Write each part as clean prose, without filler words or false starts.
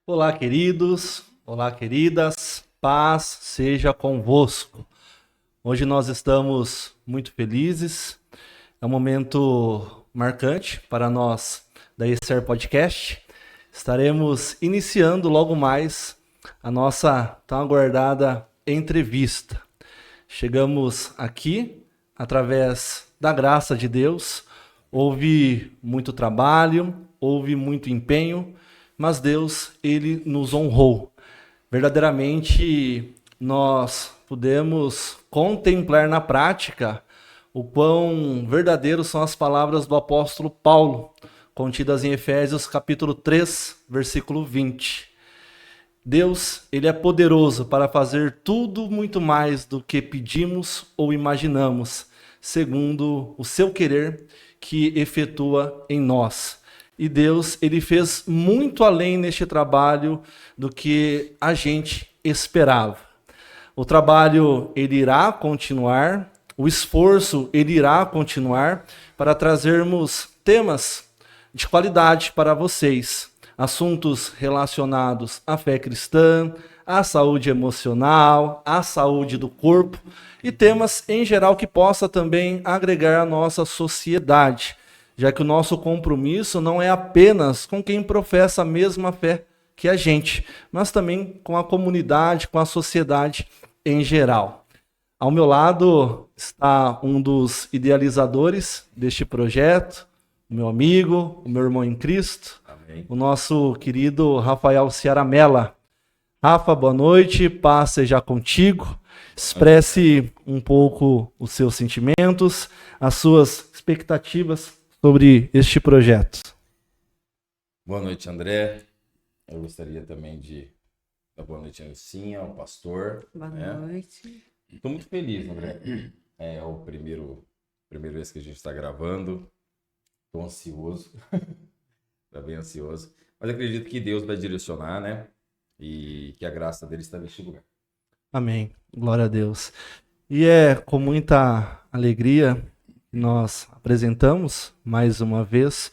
Olá, queridos, olá, queridas, paz seja convosco. Hoje nós estamos muito felizes, é um momento marcante para nós da ESER Podcast. Estaremos iniciando logo mais a nossa tão aguardada entrevista. Chegamos aqui através da graça de Deus, houve muito trabalho, houve muito empenho, mas Deus, ele nos honrou. Verdadeiramente, nós podemos contemplar na prática o quão verdadeiros são as palavras do apóstolo Paulo, contidas em Efésios capítulo 3, versículo 20. Deus, ele é poderoso para fazer tudo muito mais do que pedimos ou imaginamos, segundo o seu querer que efetua em nós. E Deus, ele fez muito além neste trabalho do que a gente esperava. O trabalho, ele irá continuar, o esforço, ele irá continuar para trazermos temas de qualidade para vocês. Assuntos relacionados à fé cristã, à saúde emocional, à saúde do corpo e temas em geral que possa também agregar à nossa sociedade, já que o nosso compromisso não é apenas com quem professa a mesma fé que a gente, mas também com a comunidade, com a sociedade em geral. Ao meu lado está um dos idealizadores deste projeto, o meu amigo, o meu irmão em Cristo, amém, o nosso querido Rafael Ciaramella. Rafa, boa noite, paz seja contigo. Expresse um pouco os seus sentimentos, as suas expectativas sobre este projeto. Boa noite, André. Eu gostaria também de dar boa noite a Nilcinha, ao pastor. Boa noite. Estou muito feliz, André. É a primeira vez que a gente está gravando. Estou ansioso. Está bem ansioso. Mas acredito que Deus vai direcionar, né? E que a graça dele está neste lugar. Amém. Glória a Deus. E é com muita alegria que nós apresentamos, mais uma vez,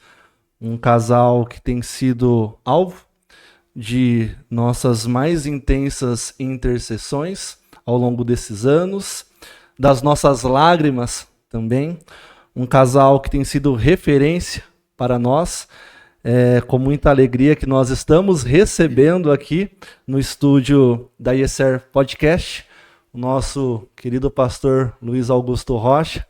um casal que tem sido alvo de nossas mais intensas intercessões ao longo desses anos, das nossas lágrimas também. Um casal que tem sido referência para nós. É com muita alegria que nós estamos recebendo aqui no estúdio da ESER Podcast o nosso querido pastor Luiz Augusto Rocha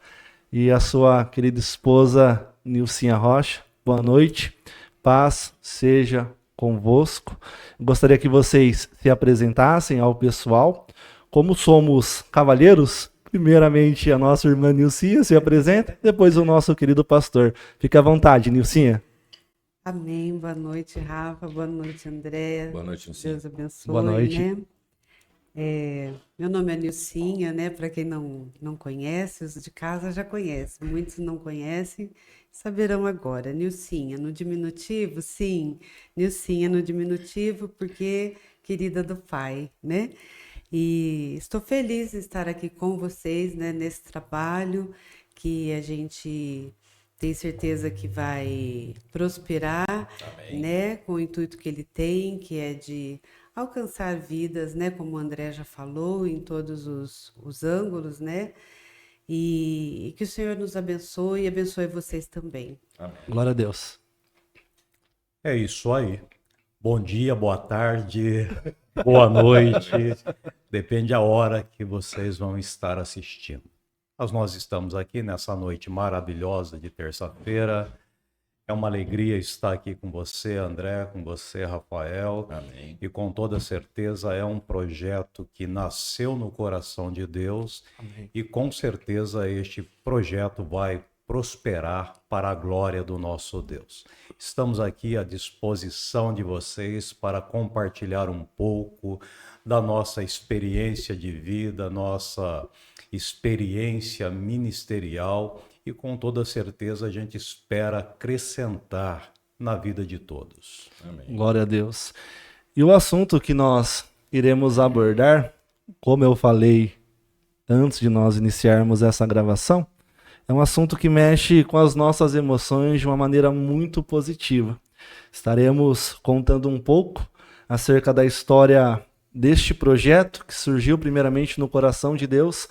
e a sua querida esposa Nilcinha Rocha. Boa noite, paz seja convosco. Gostaria que vocês se apresentassem ao pessoal. Como somos cavalheiros, primeiramente a nossa irmã Nilcinha se apresenta, depois o nosso querido pastor. Fique à vontade, Nilcinha. Amém. Boa noite, Rafa. Boa noite, Andréa. Boa noite, Nilcinha. Deus abençoe. Boa noite. Né? Meu nome é Nilcinha, né? Para quem não conhece, os de casa já conhecem. Muitos não conhecem, saberão agora. Nilcinha, no diminutivo, sim. Nilcinha no diminutivo, porque querida do Pai, né? E estou feliz de estar aqui com vocês, né? Nesse trabalho que a gente tem certeza que vai prosperar, amém, né? Com o intuito que ele tem, que é de alcançar vidas, né? Como o André já falou, em todos os ângulos, né? E que o Senhor nos abençoe e abençoe vocês também. Amém. Glória a Deus. É isso aí. Bom dia, boa tarde, boa noite. Depende da hora que vocês vão estar assistindo. Mas nós estamos aqui nessa noite maravilhosa de terça-feira. É uma alegria estar aqui com você, André, com você, Rafael. Amém. E com toda certeza é um projeto que nasceu no coração de Deus. Amém. E com certeza este projeto vai prosperar para a glória do nosso Deus. Estamos aqui à disposição de vocês para compartilhar um pouco da nossa experiência de vida, nossa experiência ministerial, e com toda certeza a gente espera acrescentar na vida de todos. Amém. Glória a Deus. E o assunto que nós iremos abordar, como eu falei antes de nós iniciarmos essa gravação, é um assunto que mexe com as nossas emoções de uma maneira muito positiva. Estaremos contando um pouco acerca da história deste projeto que surgiu primeiramente no coração de Deus,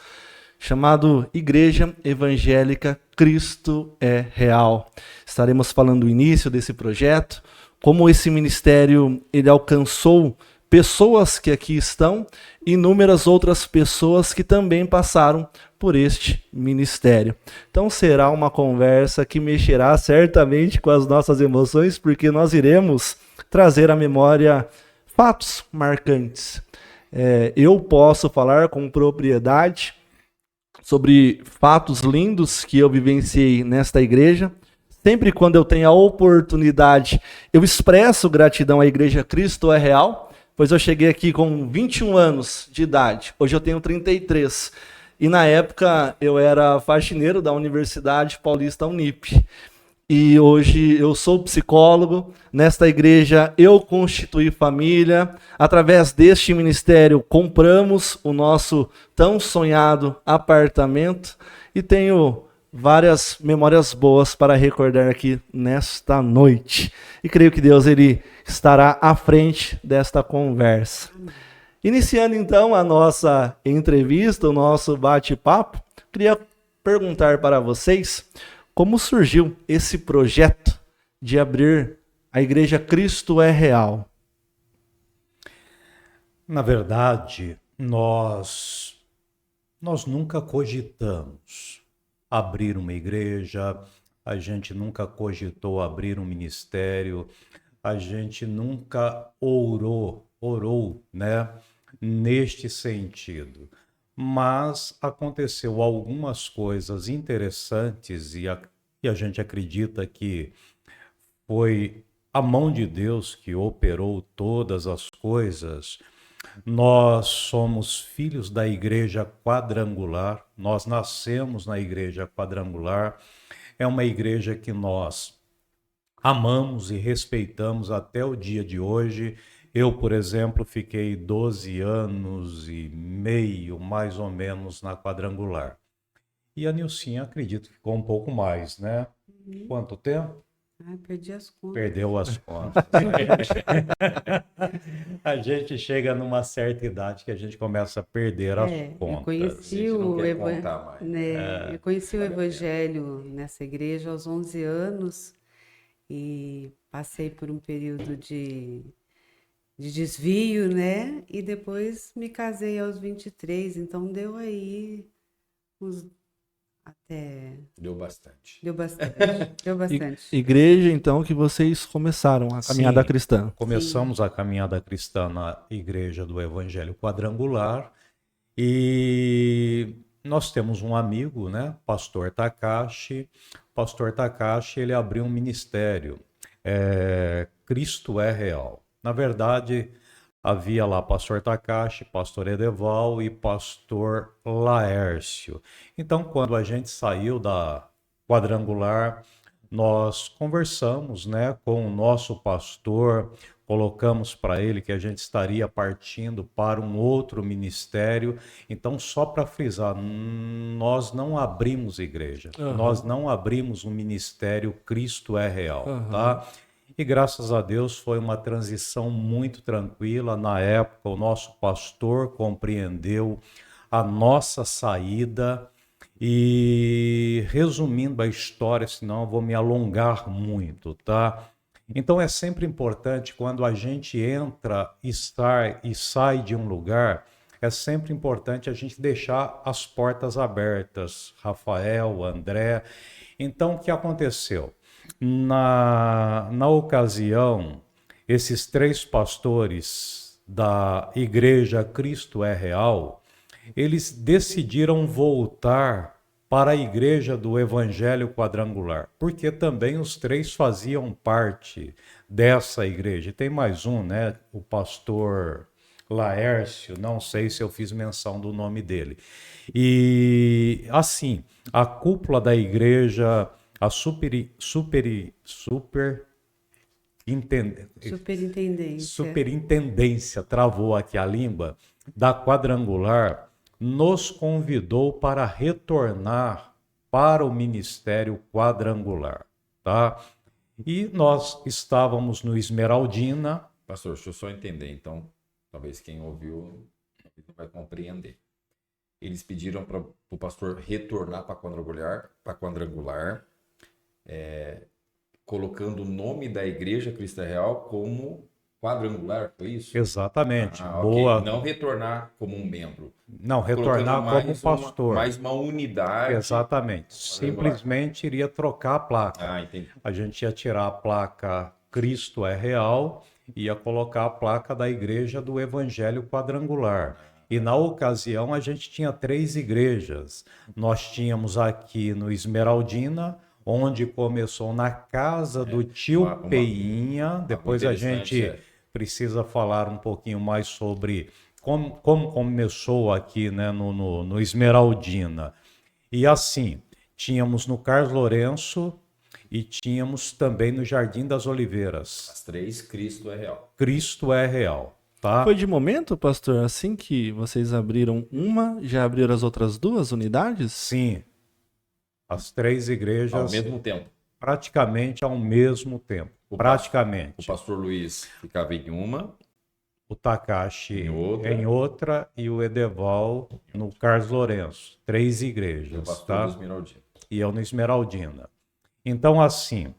chamado Igreja Evangélica Cristo é Real. Estaremos falando do início desse projeto, como esse ministério ele alcançou pessoas que aqui estão e inúmeras outras pessoas que também passaram por este ministério. Então será uma conversa que mexerá certamente com as nossas emoções, porque nós iremos trazer à memória fatos marcantes. Eu posso falar com propriedade sobre fatos lindos que eu vivenciei nesta igreja. Sempre quando eu tenho a oportunidade, eu expresso gratidão à Igreja Cristo é Real, pois eu cheguei aqui com 21 anos de idade, hoje eu tenho 33. E na época eu era faxineiro da Universidade Paulista Unip. E hoje eu sou psicólogo, nesta igreja eu constituí família, através deste ministério compramos o nosso tão sonhado apartamento e tenho várias memórias boas para recordar aqui nesta noite. E creio que Deus ele estará à frente desta conversa. Iniciando então a nossa entrevista, o nosso bate-papo, queria perguntar para vocês como surgiu esse projeto de abrir a Igreja Cristo é Real. Na verdade, nós nunca cogitamos abrir uma igreja, a gente nunca cogitou abrir um ministério, a gente nunca orou, né, neste sentido. Mas aconteceu algumas coisas interessantes e a gente acredita que foi a mão de Deus que operou todas as coisas. Nós somos filhos da Igreja Quadrangular, nós nascemos na Igreja Quadrangular, é uma igreja que nós amamos e respeitamos até o dia de hoje. Eu, por exemplo, fiquei 12 anos e meio, mais ou menos, na Quadrangular. E a Nilcinha, acredito que ficou um pouco mais, né? Quanto tempo? Perdi as contas. Perdeu as contas. A gente chega numa certa idade que a gente começa a perder as contas. Eu conheci eu conheci o Evangelho nessa igreja aos 11 anos e passei por um período de desvio, né? E depois me casei aos 23, então deu aí Deu bastante. Deu bastante. Igreja, então, que vocês começaram a caminhada cristã. Começamos a caminhada cristã na Igreja do Evangelho Quadrangular e nós temos um amigo, né? Pastor Takashi. Pastor Takashi, ele abriu um ministério, Cristo é Real. Na verdade, havia lá pastor Takashi, pastor Edeval e pastor Laércio. Então, quando a gente saiu da Quadrangular, nós conversamos, né, com o nosso pastor, colocamos para ele que a gente estaria partindo para um outro ministério. Então, só para frisar, nós não abrimos igreja, nós não abrimos um ministério Cristo é Real, tá? E graças a Deus foi uma transição muito tranquila. Na época, o nosso pastor compreendeu a nossa saída. E resumindo a história, senão eu vou me alongar muito, tá? Então é sempre importante quando a gente entra e sai de um lugar, é sempre importante a gente deixar as portas abertas. Rafael, André. Então o que aconteceu? Na ocasião, esses 3 pastores da Igreja Cristo é Real, eles decidiram voltar para a Igreja do Evangelho Quadrangular, porque também os 3 faziam parte dessa igreja. E tem mais um, né? O pastor Laércio, não sei se eu fiz menção do nome dele. E assim, a cúpula da igreja, a superintendência, travou aqui a língua, da Quadrangular, nos convidou para retornar para o Ministério Quadrangular, tá? E nós estávamos no Esmeraldina, Pastor, deixa eu só entender. Então, talvez quem ouviu não vai compreender. Eles pediram para o pastor retornar para quadrangular, colocando o nome da Igreja Cristo é Real como quadrangular, foi isso? Exatamente. Ok. Boa. Não retornar como um membro. Não, retornar Colocando como pastor. mais uma unidade. Exatamente. quadrangular. Simplesmente iria trocar a placa. Ah, entendi. A gente ia tirar a placa Cristo é Real e ia colocar a placa da Igreja do Evangelho Quadrangular. E na ocasião a gente tinha 3 igrejas. Nós tínhamos aqui no Esmeraldina, onde começou na casa do tio Peinha. Depois a gente precisa falar um pouquinho mais sobre como começou aqui, né, no Esmeraldina. E assim, tínhamos no Carlos Lourenço e tínhamos também no Jardim das Oliveiras. As 3, Cristo é Real. Cristo é Real. Tá? Foi de momento, pastor, assim que vocês abriram uma, já abriram as outras 2 unidades? Sim. As 3 igrejas. Ao mesmo tempo. Praticamente ao mesmo tempo. O praticamente. pastor Luiz ficava em uma. O Takashi em outra e o Edeval no Carlos Lourenço. 3 igrejas. O pastor tá? do Esmeraldina. E eu no Esmeraldina. Então, assim,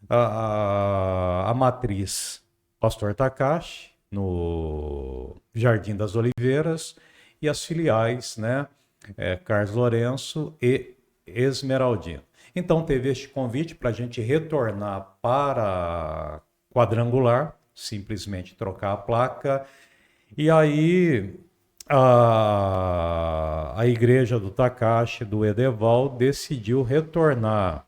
a matriz Pastor Takashi no Jardim das Oliveiras e as filiais, né, Carlos Lourenço e Esmeraldina. Então teve este convite para a gente retornar para quadrangular, simplesmente trocar a placa, e aí a igreja do Takashi, do Edeval, decidiu retornar.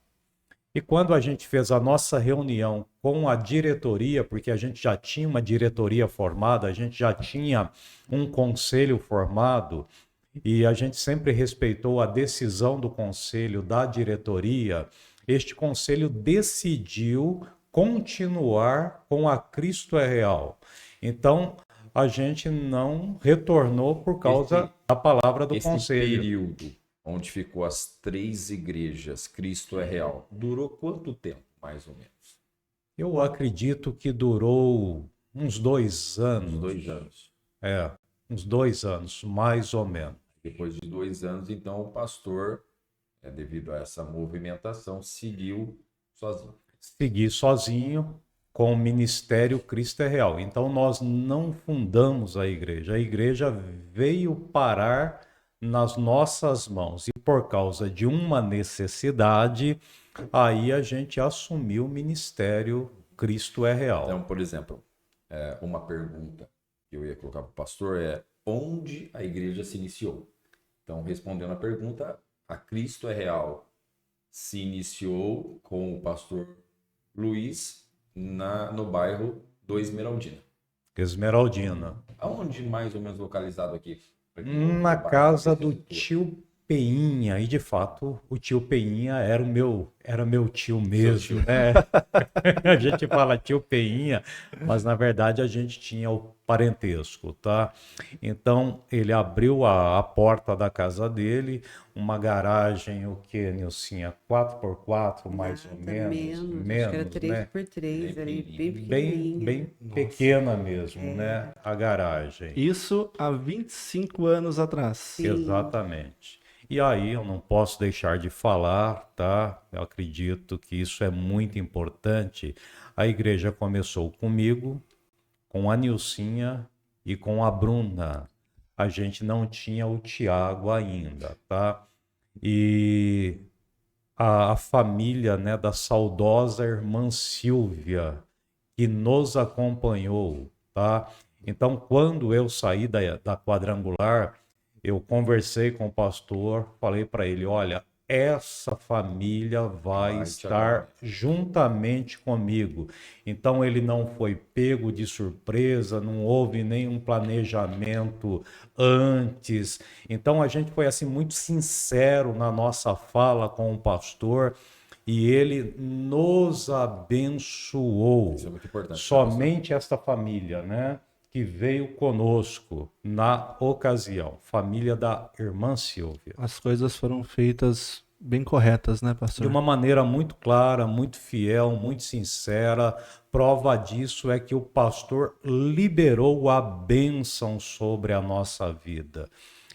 E quando a gente fez a nossa reunião com a diretoria, porque a gente já tinha uma diretoria formada, a gente já tinha um conselho formado, e a gente sempre respeitou a decisão do conselho, da diretoria, este conselho decidiu continuar com a Cristo é Real. Então, a gente não retornou por causa da palavra do conselho. Esse período onde ficou as 3 igrejas, Cristo é Real, durou quanto tempo, mais ou menos? Eu acredito que durou uns 2 anos. Uns 2 anos. Uns 2 anos, mais ou menos. Depois de 2 anos, então, o pastor, devido a essa movimentação, seguiu sozinho. Segui sozinho com o Ministério Cristo é Real. Então, nós não fundamos a igreja veio parar nas nossas mãos. E por causa de uma necessidade, aí a gente assumiu o Ministério Cristo é Real. Então, por exemplo, uma pergunta que eu ia colocar para o pastor é: onde a igreja se iniciou? Então, respondendo a pergunta, a Cristo é Real se iniciou com o pastor Luiz no bairro do Esmeraldina. Esmeraldina. Aonde mais ou menos localizado aqui? Na casa do tio Peinha, e de fato o tio Peinha era meu tio mesmo, né? A gente fala tio Peinha, mas na verdade a gente tinha o parentesco, tá? Então ele abriu a porta da casa dele, uma garagem, o que, Nilcinha? 4x4, mais ou menos, acho que era 3x3, bem pequena mesmo, né? A garagem. Isso há 25 anos atrás. Sim. Exatamente. E aí eu não posso deixar de falar, tá? Eu acredito que isso é muito importante. A igreja começou comigo, com a Nilcinha e com a Bruna. A gente não tinha o Tiago ainda, tá? E a família, né, da saudosa irmã Silvia, que nos acompanhou, tá? Então, quando eu saí da quadrangular, eu conversei com o pastor, falei para ele, olha, essa família vai estar juntamente comigo. Então ele não foi pego de surpresa, não houve nenhum planejamento antes. Então a gente foi assim muito sincero na nossa fala com o pastor e ele nos abençoou. Isso é muito importante. Somente esta família, né? Que veio conosco na ocasião, família da irmã Silvia. As coisas foram feitas bem corretas, né, De pastor? uma maneira muito clara, muito fiel, muito sincera. Prova disso é que o pastor liberou a bênção sobre a nossa vida.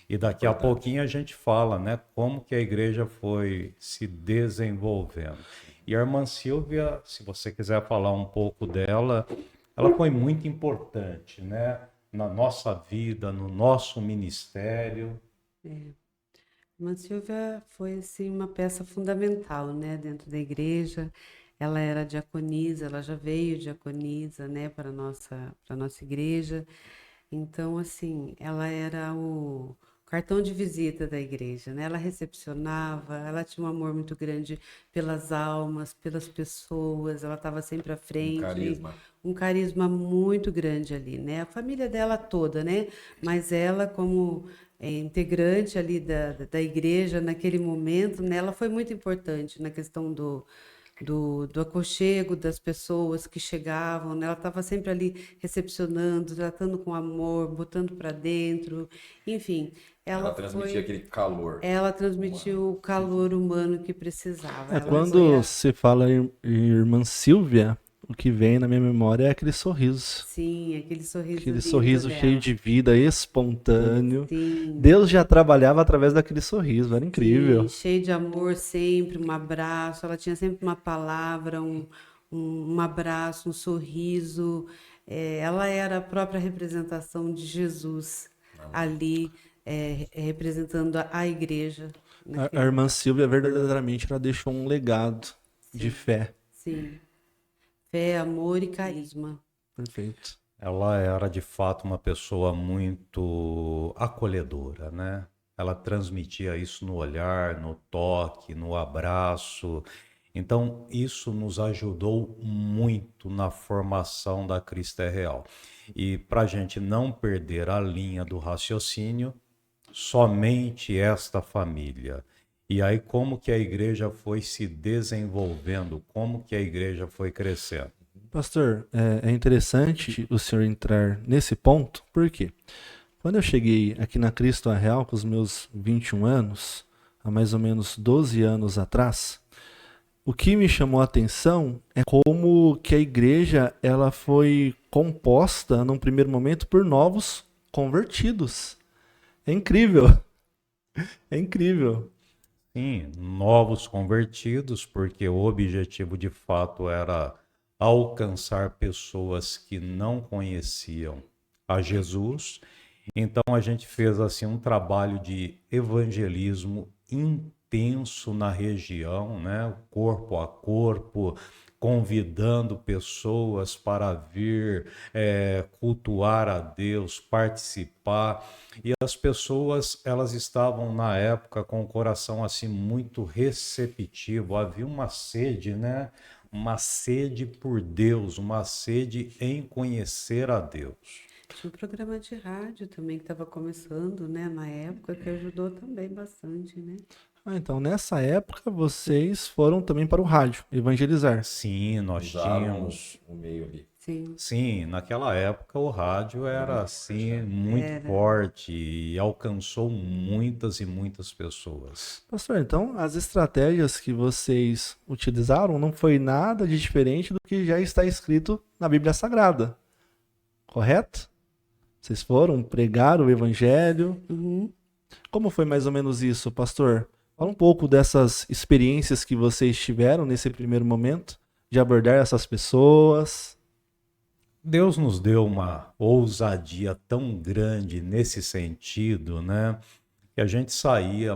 E daqui a pouquinho a gente fala, né, como que a igreja foi se desenvolvendo. E a irmã Silvia, se você quiser falar um pouco dela, ela foi muito importante, né, na nossa vida, no nosso ministério. Irmã Silvia foi assim uma peça fundamental, né, dentro da igreja. Ela era diaconisa, ela já veio diaconisa, né, para nossa igreja. Então, assim, ela era o cartão de visita da igreja, né? Ela recepcionava, ela tinha um amor muito grande pelas almas, pelas pessoas, ela estava sempre à Um frente, carisma. um carisma muito grande ali, né? A família dela toda, né? Mas ela, como integrante ali da igreja naquele momento, né? Ela foi muito importante na questão do aconchego das pessoas que chegavam, né? Ela estava sempre ali recepcionando, tratando com amor, botando para dentro, enfim, Ela transmitia aquele calor ela humano. transmitiu o calor humano que precisava. É, Ela foi quando se fala em irmã Silvia, o que vem na minha memória é aquele sorriso. sim, aquele sorriso Aquele lindo sorriso cheio dela. de vida, espontâneo. Sim, Deus já trabalhava através daquele sorriso, era sim, incrível. cheio de amor sempre, um abraço. Ela tinha sempre uma palavra, um abraço, um sorriso. Ela era a própria representação de Jesus ali, representando a igreja A naquele irmã lugar. Silvia, verdadeiramente, ela deixou um legado de Sim, fé. sim. Fé, amor e carisma. Perfeito. Ela era de fato uma pessoa muito acolhedora, né? Ela transmitia isso no olhar, no toque, no abraço. Então, isso nos ajudou muito na formação da Cristo é Real. E para a gente não perder a linha do raciocínio, somente esta família. E aí, como que a igreja foi se desenvolvendo, como que a igreja foi crescendo? Pastor, é interessante o senhor entrar nesse ponto, por quê? Quando eu cheguei aqui na Cristo Real com os meus 21 anos, há mais ou menos 12 anos atrás, o que me chamou a atenção é como que a igreja ela foi composta num primeiro momento por novos convertidos. É incrível, é incrível. Sim, novos convertidos, porque o objetivo de fato era alcançar pessoas que não conheciam a Jesus. Então a gente fez assim um trabalho de evangelismo intenso na região, né? Corpo a corpo, convidando pessoas para vir cultuar a Deus, participar. E as pessoas, elas estavam na época com o coração assim muito receptivo. Havia uma sede, né? Uma sede por Deus, uma sede em conhecer a Deus. Tinha um programa de rádio também que estava começando, né, na época, que ajudou também bastante, né? Então, nessa época, vocês foram também para o rádio evangelizar. Sim, nós Usaram tínhamos. o meio ali. Sim, Sim, naquela época o rádio era assim muito era. forte e alcançou muitas e muitas pessoas. Pastor, então as estratégias que vocês utilizaram não foi nada de diferente do que já está escrito na Bíblia Sagrada, correto? Vocês foram pregar o evangelho. Uhum. Como foi mais ou menos isso, pastor? Fala um pouco dessas experiências que vocês tiveram nesse primeiro momento, de abordar essas pessoas. Deus nos deu uma ousadia tão grande nesse sentido, né? Que a gente saía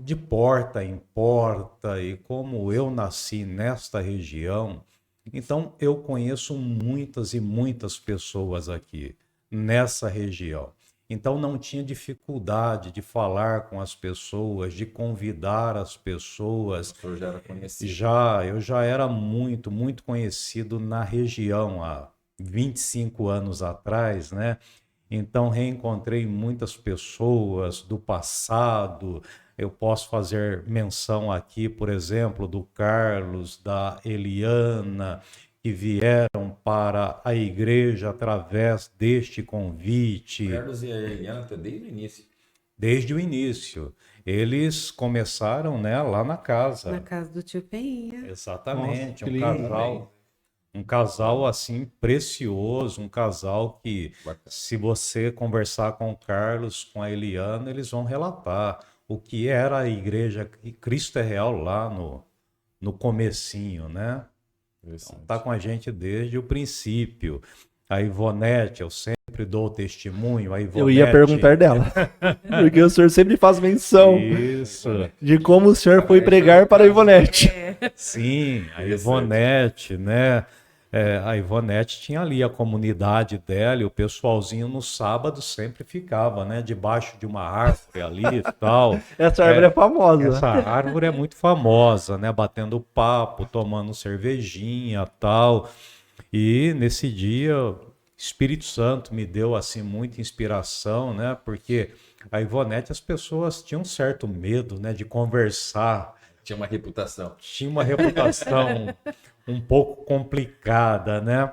de porta em porta e como eu nasci nesta região, então eu conheço muitas e muitas pessoas aqui nessa região. Então não tinha dificuldade de falar com as pessoas, de convidar as O pessoas. pastor já era conhecido. Eu já era muito, muito conhecido na região há 25 anos atrás, né? Então reencontrei muitas pessoas do passado. Eu posso fazer menção aqui, por exemplo, do Carlos, da Eliana, que vieram para a igreja através deste convite. Carlos e a Eliana até desde o início. Desde o início. Eles começaram, né, lá na casa. Na casa do tio Peinha. Exatamente, Nossa, que lindo. um casal assim precioso, um casal que, Bacana. se você conversar com o Carlos, com a Eliana, eles vão relatar o que era a igreja Cristo é Real lá no comecinho, né? Está com a gente desde o princípio. A Ivonete, eu sempre dou testemunho. A Ivonete, Eu ia perguntar dela. Porque o senhor sempre faz menção Isso. de como o senhor foi pregar para a Ivonete. Sim, a Interessante. Ivonete, né? A Ivonete tinha ali a comunidade dela e o pessoalzinho no sábado sempre ficava, né? Debaixo de uma árvore ali e tal. Essa árvore é famosa. Essa árvore é muito famosa, né? Batendo papo, tomando cervejinha tal. E nesse dia, o Espírito Santo me deu assim muita inspiração, né? Porque a Ivonete, as pessoas tinham um certo medo, né? De conversar. Tinha uma reputação. Tinha uma reputação um pouco complicada, né?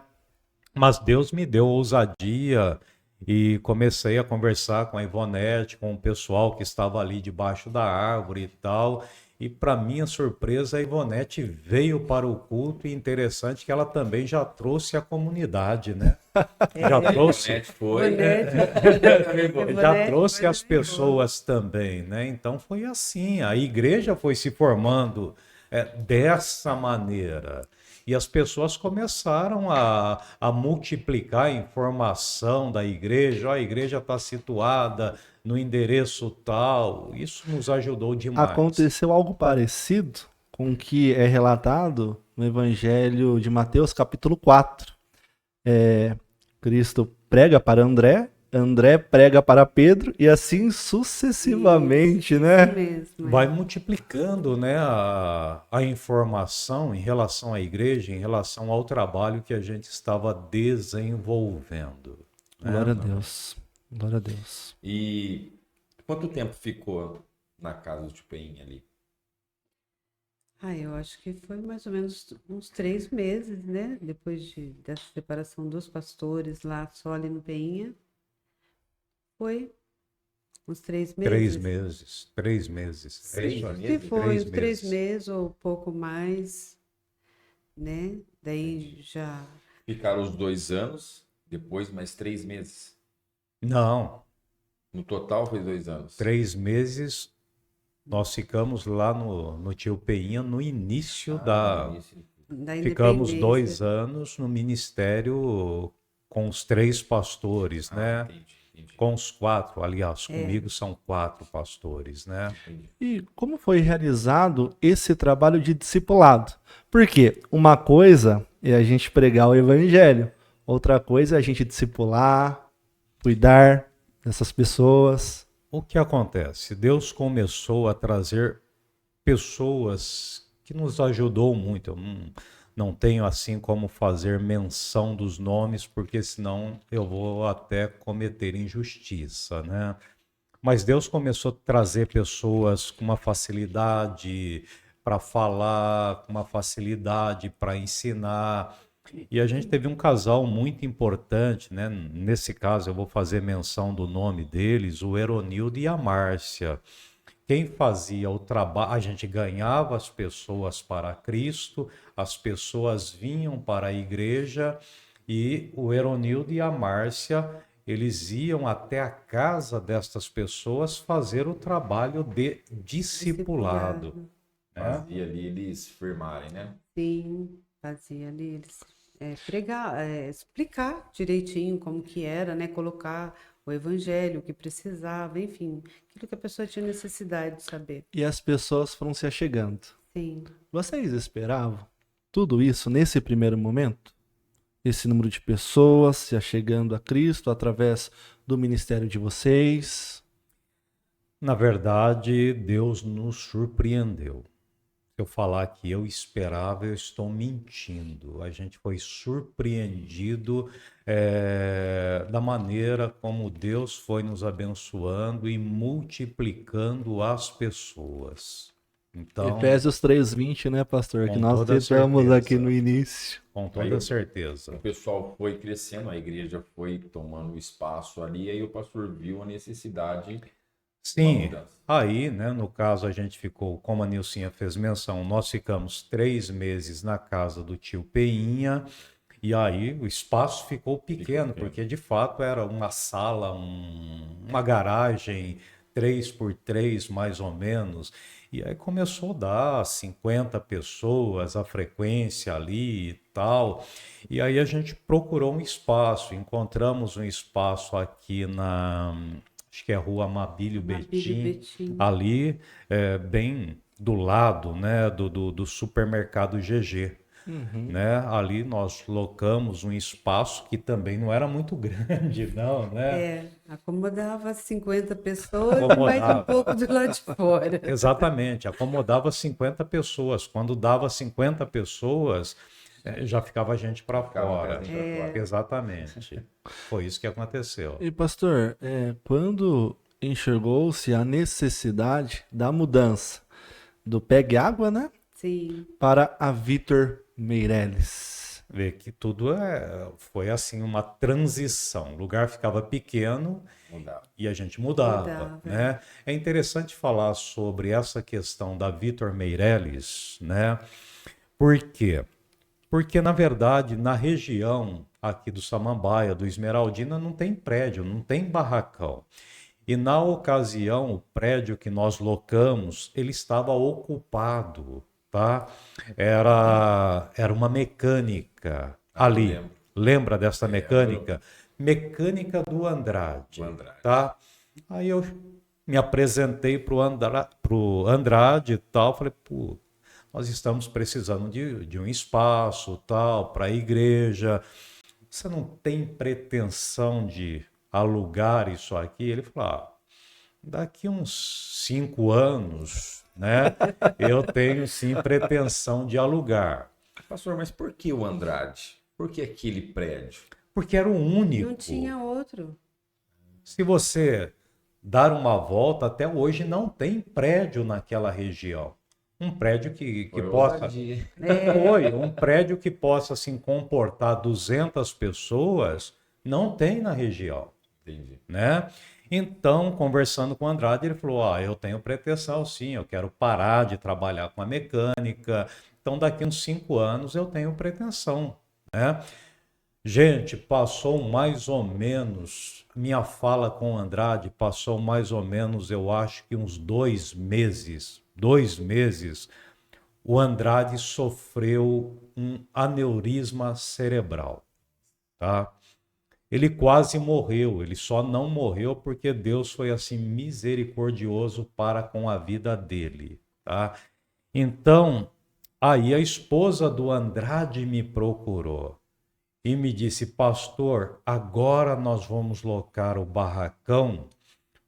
Mas Deus me deu ousadia e comecei a conversar com a Ivonete, com o pessoal que estava ali debaixo da árvore e tal. E para minha surpresa, a Ivonete veio para o culto e interessante que ela também já trouxe a comunidade, né? Já trouxe, Net foi. já trouxe as pessoas também, né? Então foi assim, a igreja foi se formando dessa maneira. E as pessoas começaram a multiplicar a informação da igreja. Ó, a igreja está situada no endereço tal. Isso nos ajudou demais. Aconteceu algo parecido com o que é relatado no Evangelho de Mateus, capítulo 4. Cristo prega para André, André prega para Pedro e assim sucessivamente, né? Isso mesmo, Vai multiplicando, né, a informação em relação à igreja, em relação ao trabalho que a gente estava desenvolvendo. Né? Glória a Deus. Glória a Deus. E quanto tempo ficou na casa do tio Peinha ali? Eu acho que foi mais ou menos uns 3 meses, né? Depois dessa separação dos pastores lá, só ali no Peinha. Foi uns 3 meses. 3 meses. 3 meses. Acho que foi Três uns 3 meses. meses ou pouco mais, né? Daí já. Ficaram os 2 anos, depois mais 3 meses. Não, No total foi 2 anos. 3 meses nós ficamos lá no Tio Peinha no início Da Ficamos independência. 2 anos no ministério com os 3 pastores, né? Entendi. Com os 4, aliás, comigo são 4 pastores, né? E como foi realizado esse trabalho de discipulado? Porque uma coisa é a gente pregar o evangelho, outra coisa é a gente discipular, cuidar dessas pessoas. O que acontece? Deus começou a trazer pessoas que nos ajudou muito. Eu não tenho assim como fazer menção dos nomes, porque senão eu vou até cometer injustiça, né? Mas Deus começou a trazer pessoas com uma facilidade para falar, com uma facilidade para ensinar. E a gente teve um casal muito importante, né? Nesse caso, eu vou fazer menção do nome deles, o Eronildo e a Márcia. Quem fazia o trabalho, a gente ganhava as pessoas para Cristo, as pessoas vinham para a igreja e o Eronildo e a Márcia, eles iam até a casa destas pessoas fazer o trabalho de discipulado. Né? Fazia ali eles firmarem, né? Sim, fazia ali eles pregar, explicar direitinho como que era, né? Colocar o evangelho, o que precisava, enfim, aquilo que a pessoa tinha necessidade de saber. E as pessoas foram se achegando. Sim. Vocês esperavam tudo isso nesse primeiro momento? Esse número de pessoas se achegando a Cristo através do ministério de vocês? Na verdade, Deus nos surpreendeu. Se eu falar que eu esperava, eu estou mentindo. A gente foi surpreendido da maneira como Deus foi nos abençoando e multiplicando as pessoas. Então, Efésios 3:20, né, pastor? Que com nós toda citamos certeza. aqui no início. com toda certeza. O pessoal foi crescendo, a igreja foi tomando espaço ali, aí o pastor viu a necessidade Sim, mudança. aí, né, no caso, a gente ficou, como a Nilcinha fez menção, nós ficamos 3 meses na casa do tio Peinha, e aí o espaço ficou pequeno, porque de fato era uma sala, uma garagem, 3 por 3 mais ou menos, e aí começou a dar 50 pessoas, a frequência ali e tal, e aí a gente procurou um espaço, encontramos um espaço aqui acho que é Rua Amabílio Mabílio Betim, Betim. ali bem do lado, né, do supermercado GG, né? Ali nós locamos um espaço que também não era muito grande, não, né? Acomodava 50 pessoas e mais um pouco do lado de fora. Exatamente, acomodava 50 pessoas. Quando dava 50 pessoas, já ficava a gente para fora. a gente pra fora. Exatamente. Foi isso que aconteceu. E pastor, quando enxergou-se a necessidade da mudança do Pegue Água, né, Sim. para a Vitor Meireles? Vê que tudo foi assim uma transição. O lugar ficava pequeno Mudava. e a gente mudava, Mudava. né? É interessante falar sobre essa questão da Vitor Meireles, né? Por quê? Porque, na verdade, na região aqui do Samambaia, do Esmeraldina, não tem prédio, não tem barracão. E, na ocasião, o prédio que nós locamos, ele estava ocupado, tá? Era uma mecânica ali. lembro. Lembra dessa mecânica? Mecânica do Andrade, Do Andrade. tá? Aí eu me apresentei para o Andrade e tal, falei, pô, nós estamos precisando de um espaço tal para a igreja. Você não tem pretensão de alugar isso aqui? Ele falou, daqui uns 5 anos, né? Eu tenho sim pretensão de alugar. Pastor, mas por que o Andrade? Por que aquele prédio? Porque era o único. Não tinha outro. Se você dar uma volta, até hoje não tem prédio naquela região. Um prédio que possa... Foi, um prédio que possa assim, comportar 200 pessoas, não tem na região. Entendi. Né? Então, conversando com o Andrade, ele falou, eu tenho pretensão sim, eu quero parar de trabalhar com a mecânica, então daqui uns 5 anos eu tenho pretensão, né? Gente, passou mais ou menos, minha fala com o Andrade passou mais ou menos, eu acho que uns 2 meses, o Andrade sofreu um aneurisma cerebral, tá? Ele quase morreu, ele só não morreu porque Deus foi assim misericordioso para com a vida dele, tá? Então, aí a esposa do Andrade me procurou e me disse, pastor, agora nós vamos locar o barracão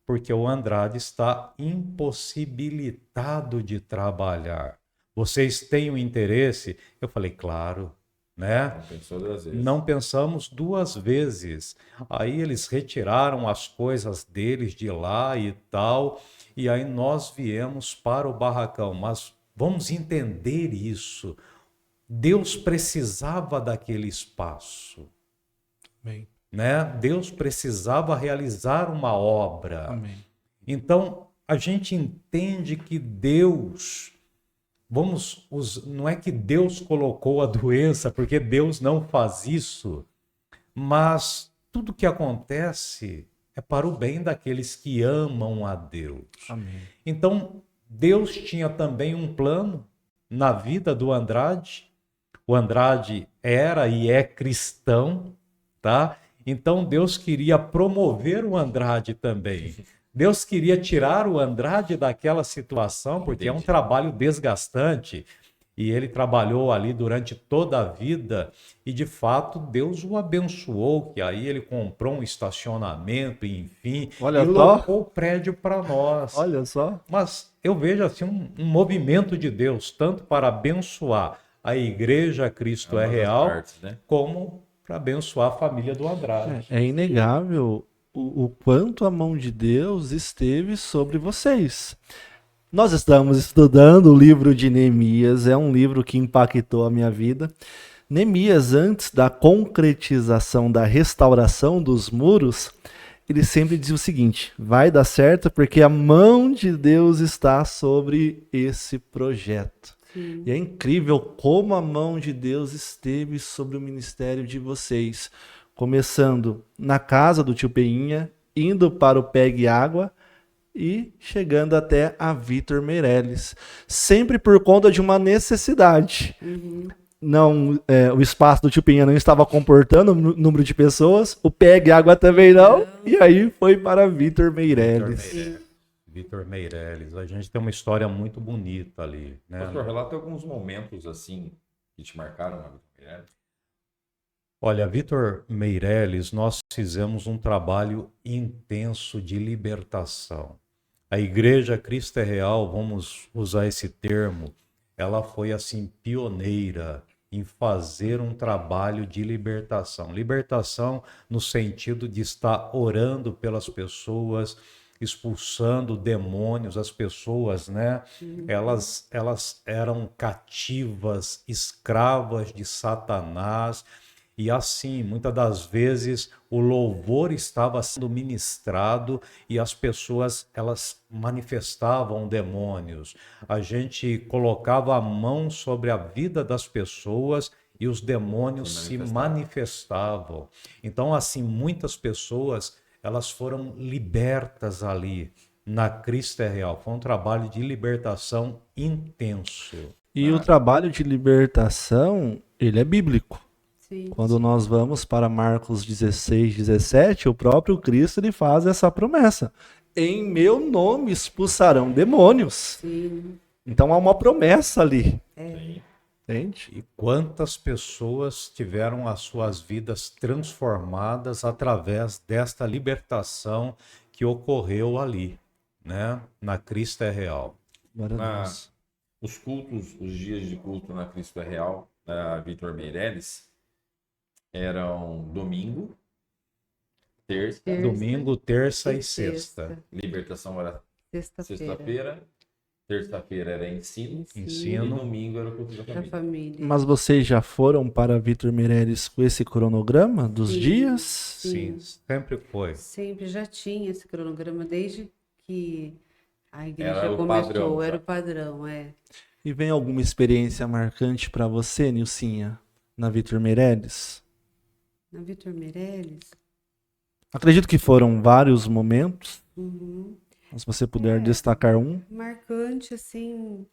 porque o Andrade está impossibilitado de trabalhar. Vocês têm o interesse? Eu falei, claro. Né? Não pensou 2 vezes. Não pensamos 2 vezes. Aí eles retiraram as coisas deles de lá e tal, e aí nós viemos para o barracão. Mas vamos entender isso. Deus precisava daquele espaço. Amém. Né? Deus precisava realizar uma obra. Amém. Então, a gente entende que Deus... não é que Deus colocou a doença, porque Deus não faz isso, mas tudo que acontece é para o bem daqueles que amam a Deus. Amém. Então, Deus tinha também um plano na vida do Andrade. O Andrade era e é cristão, tá? Então, Deus queria promover o Andrade também. Deus queria tirar o Andrade daquela situação, porque é um trabalho desgastante, e ele trabalhou ali durante toda a vida, e de fato Deus o abençoou, que aí ele comprou um estacionamento, enfim, Olha e só. locou o prédio para nós. Olha só. Mas eu vejo assim um movimento de Deus, tanto para abençoar a igreja Cristo é Real, partes, né? como para abençoar a família do Andrade. É inegável o quanto a mão de Deus esteve sobre vocês. Nós estamos estudando o livro de Neemias, é um livro que impactou a minha vida. Neemias, antes da concretização da restauração dos muros, ele sempre dizia o seguinte: vai dar certo porque a mão de Deus está sobre esse projeto. Sim. E é incrível como a mão de Deus esteve sobre o ministério de vocês, começando na casa do tio Peinha, indo para o Pegue Água e chegando até a Vitor Meirelles, sempre por conta de uma necessidade. Não, o espaço do tio Pinha não estava comportando o número de pessoas, o Pegue Água também não, e aí foi para Vitor Meirelles. Vitor Meirelles. A gente tem uma história muito bonita ali, né? Pastor, relata alguns momentos assim que te marcaram na Vitor Meirelles. Olha, Vitor Meirelles, nós fizemos um trabalho intenso de libertação. A Igreja Cristo é Real, vamos usar esse termo, ela foi assim pioneira em fazer um trabalho de libertação. Libertação no sentido de estar orando pelas pessoas, expulsando demônios, as pessoas, né? Elas eram cativas, escravas de Satanás. E assim, muitas das vezes, o louvor estava sendo ministrado e as pessoas, elas manifestavam demônios. A gente colocava a mão sobre a vida das pessoas e os demônios se manifestavam. Então, assim, muitas pessoas, elas foram libertas ali na Cristo é Real. Foi um trabalho de libertação intenso. E o trabalho de libertação, ele é bíblico. Sim. Quando nós vamos para Marcos 16, 17, o próprio Cristo ele faz essa promessa: em meu nome expulsarão demônios. Sim. Então há uma promessa ali. Entende? E quantas pessoas tiveram as suas vidas transformadas através desta libertação que ocorreu ali, né? Na Cristo é Real. Glória a Deus. Os cultos, os dias de culto na Cristo é Real, da Vitor Meirelles, eram domingo, terça, Domingo, terça e e sexta. libertação era Sexta-feira. sexta-feira, terça-feira era ensino, e domingo era o culto da Da família. família. Mas vocês já foram para Vitor Meirelles com esse cronograma dos Sim. dias? Sim, sempre foi. Sempre já tinha esse cronograma desde que a igreja Era o começou, padrão, era já. o padrão, é. E vem alguma experiência marcante para você, Nilcinha, na Vitor Meirelles? Na Vitor Meirelles, Acredito que foram vários momentos, uhum. mas se você puder destacar um. Marcante, assim,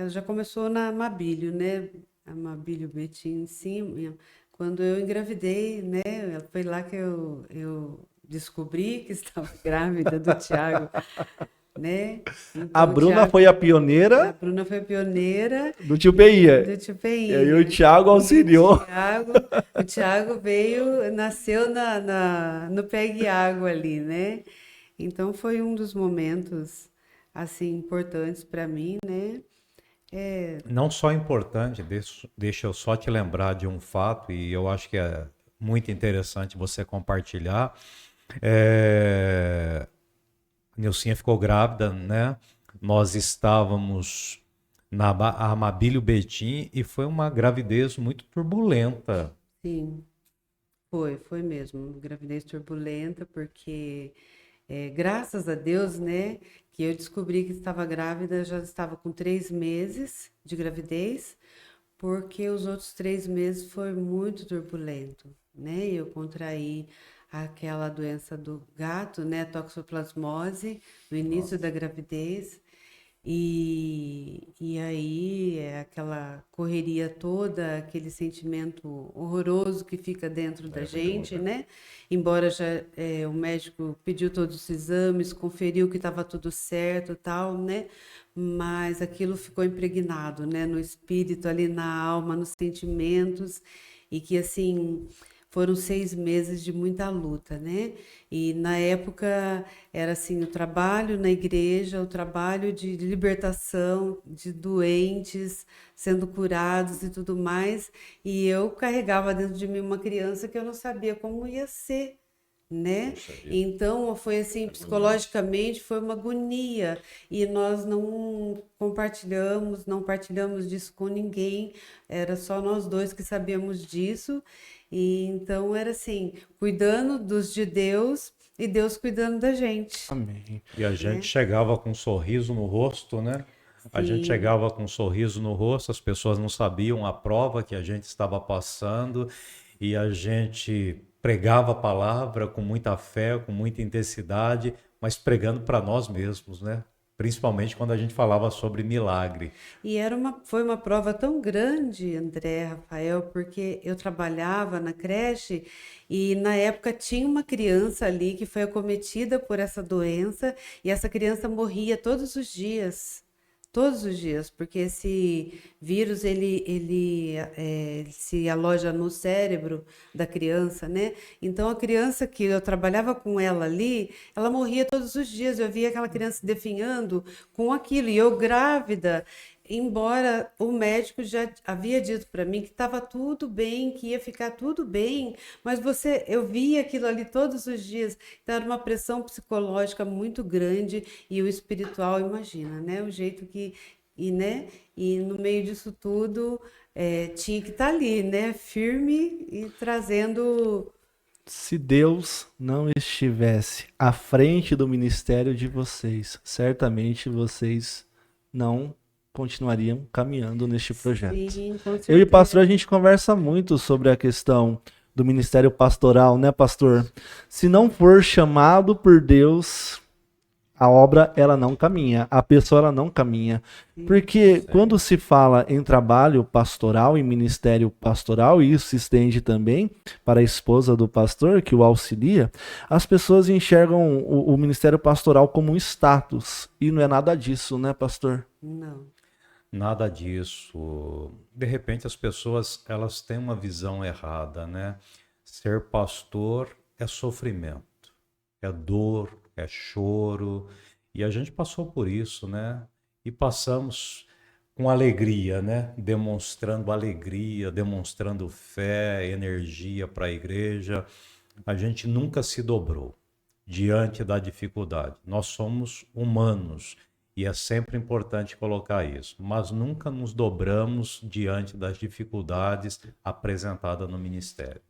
já começou na Amabílio, né? Amabílio Betim em cima. Quando eu engravidei, né? Foi lá que eu descobri que estava grávida do Tiago, né? Então, A Bruna Thiago- foi a a pioneira Bruna foi pioneira do tio Peia. do tio E Peinha. aí o Thiago auxiliou. O Thiago nasceu no Pegue Água ali, né? Então foi um dos momentos assim importantes para mim, né? Não só importante, deixa eu só te lembrar de um fato, e eu acho que é muito interessante você compartilhar. Nilcinha ficou grávida, né? Nós estávamos na Amabílio Betim e foi uma gravidez muito turbulenta. Sim, foi mesmo. Gravidez turbulenta, porque graças a Deus, né, que eu descobri que estava grávida, já estava com 3 meses de gravidez, porque os outros 3 meses foi muito turbulento, né? Eu contraí aquela doença do gato, né, toxoplasmose, no início da gravidez. E aí aquela correria toda, aquele sentimento horroroso que fica dentro da gente, né? Embora o médico pediu todos os exames, conferiu que estava tudo certo, tal, né? Mas aquilo ficou impregnado, né? No espírito, ali na alma, nos sentimentos, e que assim foram 6 meses de muita luta, né? E na época era assim o trabalho na igreja, o trabalho de libertação de doentes sendo curados e tudo mais, e eu carregava dentro de mim uma criança que eu não sabia como ia ser, né? Então foi assim, psicologicamente foi uma agonia, e nós não partilhamos disso com ninguém, era só nós dois que sabíamos disso. E então era assim, cuidando dos de Deus e Deus cuidando da gente. Amém. E a gente chegava com um sorriso no rosto, né? A gente Sim. chegava com um sorriso no rosto, as pessoas não sabiam a prova que a gente estava passando e a gente pregava a palavra com muita fé, com muita intensidade, mas pregando para nós mesmos, né? Principalmente quando a gente falava sobre milagre. E foi uma prova tão grande, André, Rafael, porque eu trabalhava na creche e na época tinha uma criança ali que foi acometida por essa doença e essa criança morria todos os dias. Todos os dias, porque esse vírus ele se aloja no cérebro da criança, né? Então a criança que eu trabalhava com ela ali, ela morria todos os dias. Eu via aquela criança definhando com aquilo e eu grávida. Embora o médico já havia dito para mim que estava tudo bem, que ia ficar tudo bem, mas eu via aquilo ali todos os dias. Então era uma pressão psicológica muito grande e o espiritual, imagina, né? O jeito que né? E no meio disso tudo tinha que estar ali, né? Firme e trazendo. Se Deus não estivesse à frente do ministério de vocês, certamente vocês não continuariam caminhando neste projeto. Sim, com Eu e o certeza. pastor, a gente conversa muito sobre a questão do ministério pastoral, né, pastor? Se não for chamado por Deus, a obra ela não caminha, a pessoa ela não caminha. Porque quando se fala em trabalho pastoral, em ministério pastoral, e isso se estende também para a esposa do pastor que o auxilia, as pessoas enxergam o ministério pastoral como um status. E não é nada disso, né, pastor? Não. Nada disso. De repente as pessoas elas têm uma visão errada, né? Ser pastor é sofrimento, é dor, é choro. E a gente passou por isso, né? E passamos com alegria, né? Demonstrando alegria, demonstrando fé, energia para a igreja. A gente nunca se dobrou diante da dificuldade. Nós somos humanos. E é sempre importante colocar isso, mas nunca nos dobramos diante das dificuldades apresentadas no ministério.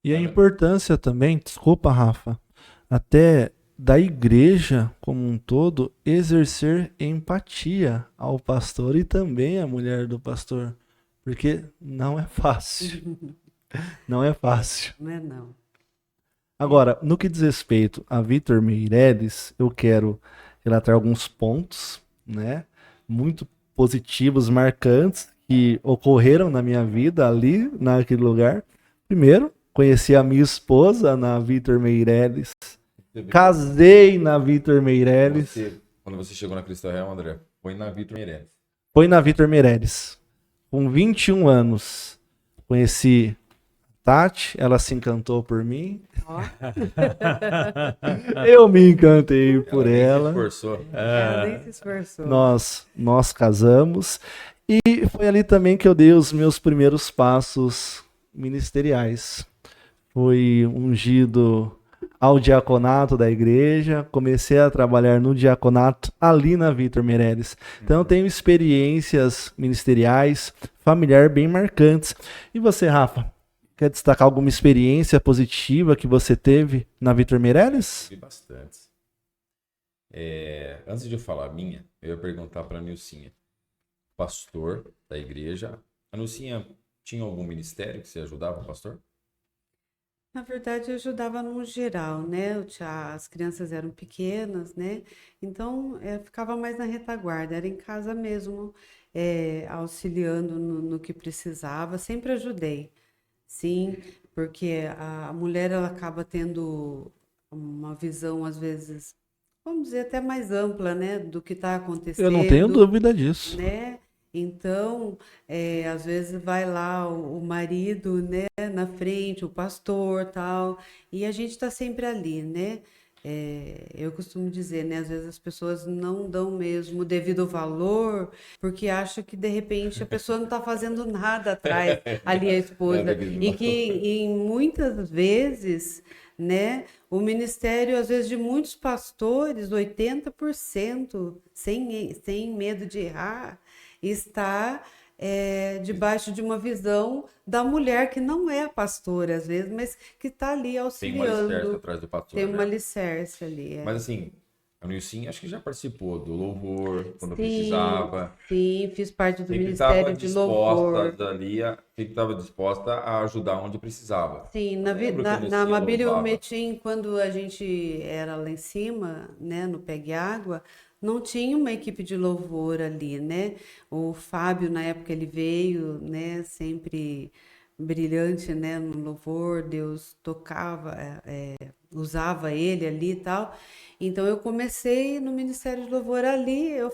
E a importância também, desculpa, Rafa, até da igreja como um todo exercer empatia ao pastor e também à mulher do pastor, porque não é fácil. Não é fácil. Não é não. Agora, no que diz respeito a Vitor Meireles, eu quero relatar alguns pontos, né, muito positivos, marcantes, que ocorreram na minha vida ali, naquele lugar. Primeiro, conheci a minha esposa na Vitor Meireles. Casei na Vitor Meireles. Quando você chegou na Cristo Real, André, foi na Vitor Meireles. Foi na Vitor Meireles. Com 21 anos, conheci Tati, ela se encantou por mim. Ó, Eu me encantei por ela. Se esforçou. ela nem se esforçou. Nós casamos. E foi ali também que eu dei os meus primeiros passos ministeriais. Fui ungido ao diaconato da igreja, comecei a trabalhar no diaconato ali na Vitor Meireles. Então eu tenho experiências ministeriais, familiar bem marcantes. E você, Rafa? Quer destacar alguma experiência positiva que você teve na Vitor Meireles? Vi bastante. Antes de eu falar a minha, eu ia perguntar para a Nilcinha, pastor da igreja. A Nilcinha tinha algum ministério que você ajudava, pastor? Na verdade, eu ajudava no geral, né? As crianças eram pequenas, né? Então, eu ficava mais na retaguarda, era em casa mesmo, auxiliando no que precisava, sempre ajudei. Sim, porque a mulher ela acaba tendo uma visão, às vezes, vamos dizer, até mais ampla, né, do que está Eu não tenho acontecendo, dúvida disso. né? Então, às vezes vai lá o marido, né, na frente, o pastor, tal, e a gente está sempre ali, né? Eu costumo dizer, né, às vezes as pessoas não dão mesmo o devido valor, porque acham que de repente a pessoa não está fazendo nada atrás, ali a esposa, e que em muitas vezes, né, o ministério, às vezes, de muitos pastores, 80%, sem medo de errar, está debaixo de uma visão da mulher que não é a pastora, às vezes, mas que está ali Tem uma alicerce auxiliando. atrás do pastor, Tem uma né? alicerce ali. Mas assim, a Nilcinha acho que já participou do louvor, quando Sim, precisava. sim, fiz parte do Sempre estava Ministério de Louvor. disposta ali, sempre estava disposta a ajudar onde precisava. Sim, Eu lembro que a na Nilcinha Amabile louvava. Metim, quando a gente era lá em cima, né, no Pegue Água, não tinha uma equipe de louvor ali, né? O Fábio, na época, ele veio, né, sempre brilhante, né, no louvor, Deus tocava, usava ele ali e tal. Então, eu comecei no Ministério de Louvor ali, eu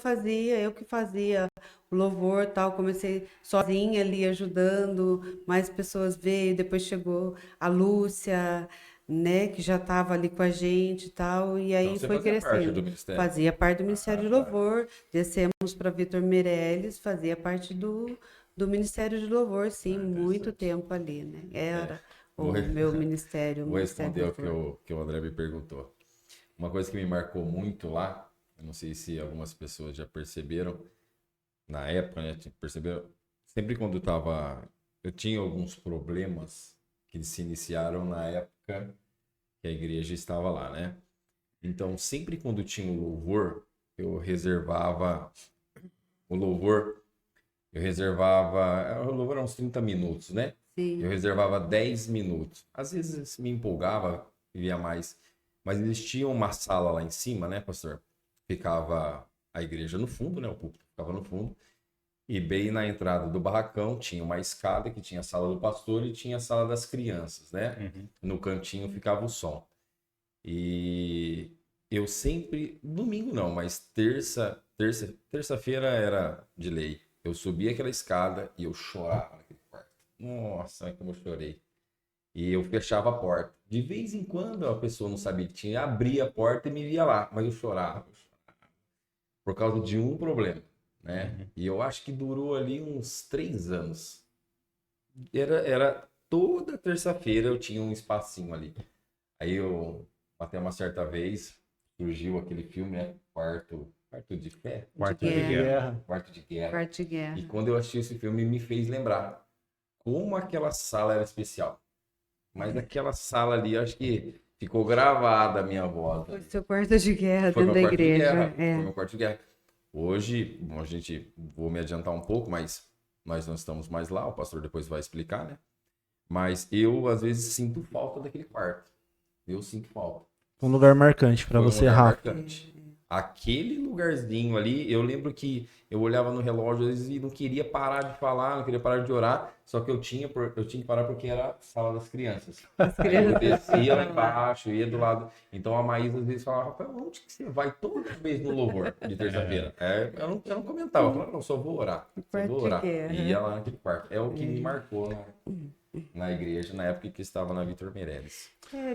que fazia o louvor tal, comecei sozinha ali ajudando, mais pessoas veio, depois chegou a Lúcia, né, que já estava ali com a gente e tal, e Então aí você foi fazia parte do crescendo. ministério. Fazia parte do Ministério de Tá. Louvor, descemos para Vitor Meirelles, fazia parte do Ministério de Louvor, sim, muito Interessante. tempo ali, né? Era Vou, o re- meu ministério, o vou Ministério de responder o que, Louvor. que o André me perguntou. Uma coisa que me marcou muito lá, eu não sei se algumas pessoas já perceberam, na época, né, perceberam, sempre quando eu tinha alguns problemas que se iniciaram na época que a igreja estava lá, né? Então, sempre quando tinha o louvor, eu reservava o louvor, o louvor era uns 30 minutos, né? Eu Sim, reservava 10 minutos. Às vezes me empolgava, queria mais. Mas existia uma sala lá em cima, né, pastor? Ficava a igreja no fundo, né? O púlpito ficava no fundo. E bem na entrada do barracão tinha uma escada que tinha a sala do pastor e tinha a sala das crianças, né? No cantinho ficava o som. E eu sempre, domingo não, mas terça-feira era de lei. Eu subia aquela escada e eu chorava naquele quarto. Nossa, como eu chorei. E eu fechava a porta. De vez em quando a pessoa não sabia que tinha, abria a porta e me via lá, mas eu chorava por causa de um problema, né? E eu acho que durou ali uns 3 anos. Era toda terça-feira eu tinha um espacinho ali. Aí até uma certa vez, surgiu aquele filme, né? Quarto de Fé? Quarto de de guerra, guerra. Quarto de Guerra. parte de E guerra. quando eu assisti esse filme, me fez lembrar como aquela sala era especial. Mas aquela sala ali, acho que ficou gravada a minha voz. Foi seu quarto de guerra Foi dentro meu da quarto de igreja. guerra. Foi É. meu quarto de guerra. Hoje, bom, vou me adiantar um pouco, mas nós não estamos mais lá, o pastor depois vai explicar, né? Mas eu, às vezes, sinto falta daquele quarto. Eu sinto falta. Um lugar marcante para Foi um você, lugar Rafa. marcante. Aquele lugarzinho ali, eu lembro que eu olhava no relógio às vezes, e não queria parar de falar, não queria parar de orar, só que eu tinha que parar porque era a sala das crianças. As Aí eu crianças descia lá estavam lá. embaixo, ia do lado. Então a Maísa às vezes falava, Rafael, onde que você vai toda vez no louvor de terça-feira? Eu não comentava, eu falava, não, só vou orar. Só Quarto vou de orar. guerra. E ia lá naquele quarto. É o que me marcou na igreja, na época que estava na Vitor Meirelles.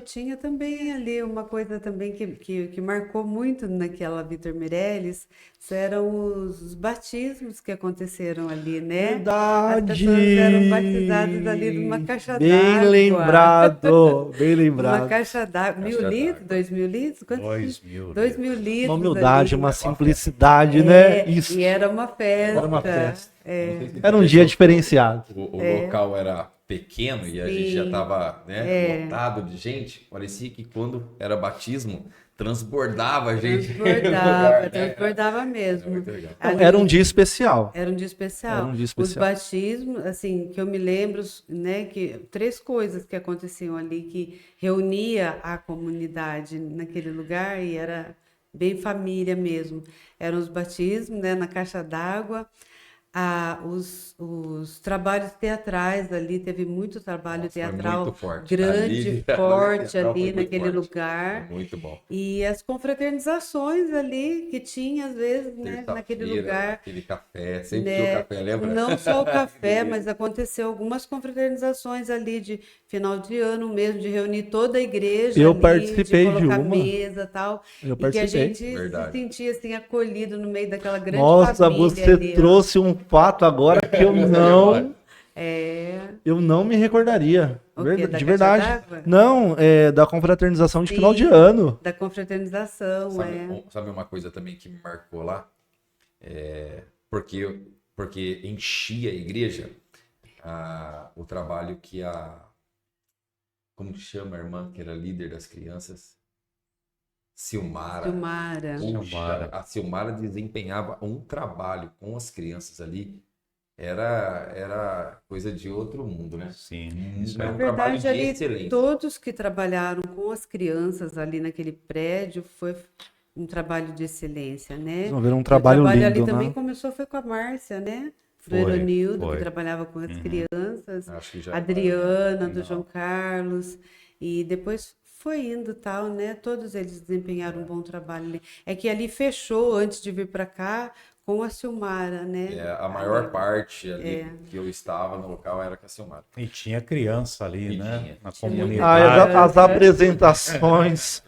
Tinha também ali uma coisa também que marcou muito naquela Vitor Meirelles, eram os batismos que aconteceram ali, né? Verdade. As pessoas eram batizadas ali numa caixa Bem d'água. lembrado, bem Uma lembrado. caixa d'água, 1.000 Caixa litros, d'água. 2.000 litros? Quantos 2.000 2.000 litros Uma humildade, ali. uma simplicidade, né? Isso. E era uma festa. Era uma festa. Não sei se Era um você dia pensou, diferenciado. O local era pequeno e a gente já estava, né, lotado de gente. Parecia que quando era batismo, transbordava a gente. no lugar, né? Transbordava É mesmo. muito legal. Não, era um dia especial. Era um dia especial. Era um dia Os especial. batismos, assim, que eu me lembro, né, que 3 coisas que aconteciam ali que reunia a comunidade naquele lugar e era bem família mesmo. Eram os batismos, né, na caixa d'água. Os trabalhos teatrais ali, teve muito trabalho Nossa, foi teatral muito forte. grande, Ali, forte teatral foi ali muito naquele forte. lugar. Foi muito bom. E as confraternizações ali que tinha, às vezes, né, naquele Terça-feira, lugar. aquele café, sempre Né, tinha o café, lembra? não só o café, mas aconteceu algumas confraternizações ali de final de ano mesmo, de reunir toda a igreja Eu ali, participei de colocar uma. mesa e tal, Eu e que a participei. gente Verdade. se sentia assim acolhido no meio daquela grande Nossa, família você ali, ó. trouxe um fato agora que É, eu não me recordaria. O quê? Da De caixa verdade. d'água? Não, da confraternização de final de Sim. ano. da confraternização, Sabe uma coisa também que me marcou lá? Porque porque enchia a igreja, o trabalho que como que chama a irmã que era líder das crianças? Silmara. Silmara. Puxa, a Silmara desempenhava um trabalho com as crianças ali, era coisa de outro mundo, né? Sim. Era Na um trabalho verdade, de ali, excelência. todos que trabalharam com as crianças ali naquele prédio foi um trabalho de excelência, né? Vocês vão ver um E trabalho o trabalho ali lindo, também né? começou foi com a Márcia, né? Do Foi, Eronildo, foi. que trabalhava com as crianças, Acho que já a Adriana, do Não. João Carlos, e depois foi indo tal, né? Todos eles desempenharam um bom trabalho ali. É que ali fechou, antes de vir para cá, com a Silmara, né? A maior Ali. parte ali que eu estava no local era com a Silmara. E tinha criança ali, E né? tinha. Na Tinha muita comunidade. As apresentações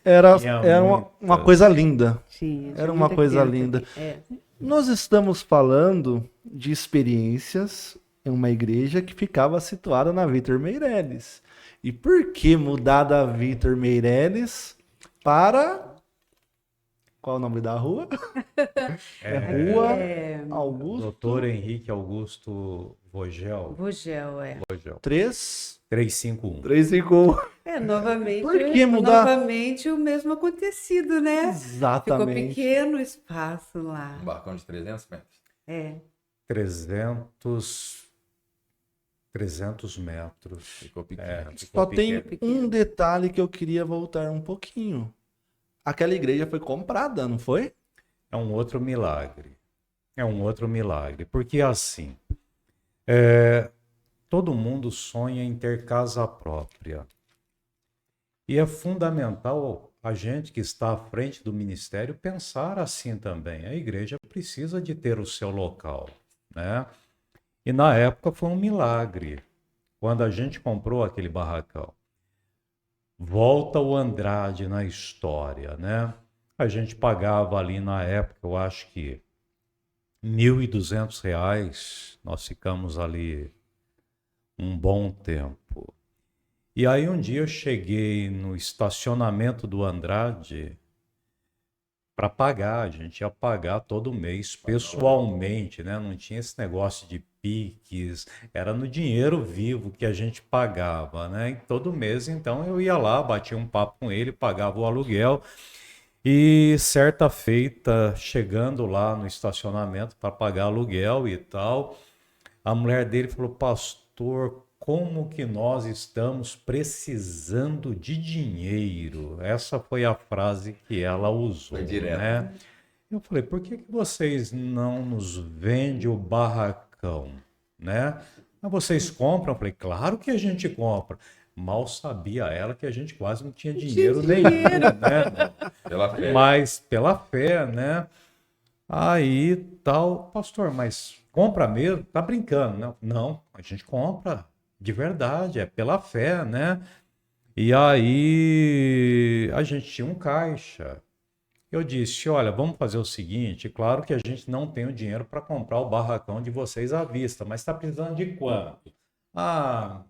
era Tinha uma muitas. coisa linda. Tinha Era uma muita coisa criança linda. aqui. É. Nós estamos falando de experiências em uma igreja que ficava situada na Vitor Meireles. E por que mudar da Vitor Meireles para... Qual é o nome da rua? Rua Augusto Doutor Henrique Augusto Vogel. Vogel, é. 351. 351. Novamente, Por que mudar? novamente o mesmo acontecido, né? Ficou Exatamente. pequeno o espaço lá. Um balcão de 300 metros. É. 300 metros. Ficou pequeno. Ficou Só tem pequeno. um detalhe que eu queria voltar um pouquinho. Aquela igreja foi comprada, não foi? É um outro milagre. É um outro milagre. Porque assim, todo mundo sonha em ter casa própria. E é fundamental a gente que está à frente do ministério pensar assim também. A igreja precisa de ter o seu local, né? E na época foi um milagre, quando a gente comprou aquele barracão. Volta o Andrade na história, né? A gente pagava ali na época, eu acho que R$ 1.200. Nós ficamos ali um bom tempo. E aí um dia eu cheguei no estacionamento do Andrade para pagar. A gente ia pagar todo mês pessoalmente, né? Não tinha esse negócio de Pix, era no dinheiro vivo que a gente pagava, né? E todo mês, então, eu ia lá, batia um papo com ele, pagava o aluguel. E certa feita, chegando lá no estacionamento para pagar aluguel e tal, a mulher dele falou: pastor, como que nós estamos precisando de dinheiro? Essa foi a frase que ela usou, Foi direto. né? Eu falei: por que vocês não nos vendem o barracão, né? Mas vocês compram? Eu falei: claro que a gente compra. Mal sabia ela que a gente quase não tinha dinheiro nenhum, né? Pela fé. Mas pela fé, né? Aí tal, pastor, mas compra mesmo? Tá brincando, né? Não, a gente compra de verdade, é pela fé, né? E aí a gente tinha um caixa. Eu disse: olha, vamos fazer o seguinte, claro que a gente não tem o dinheiro para comprar o barracão de vocês à vista, mas está precisando de quanto? R$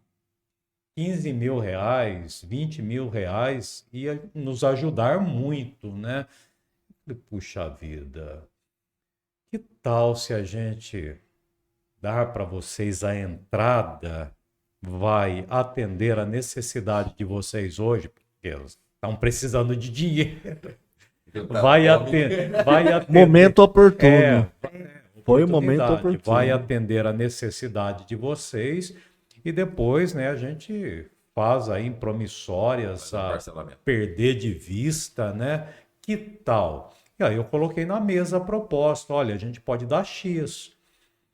15.000, R$ 20.000 ia nos ajudar muito, né? Puxa vida, que tal se a gente dar para vocês a entrada, vai atender a necessidade de vocês hoje, porque eles estão precisando de dinheiro. Vai atender. Momento oportuno. Foi o momento Oportunidade. oportuno. Vai atender a necessidade de vocês e depois, né, a gente faz aí promissórias a Parcelamento. perder de vista, né? Que tal? E aí eu coloquei na mesa a proposta: olha, a gente pode dar X.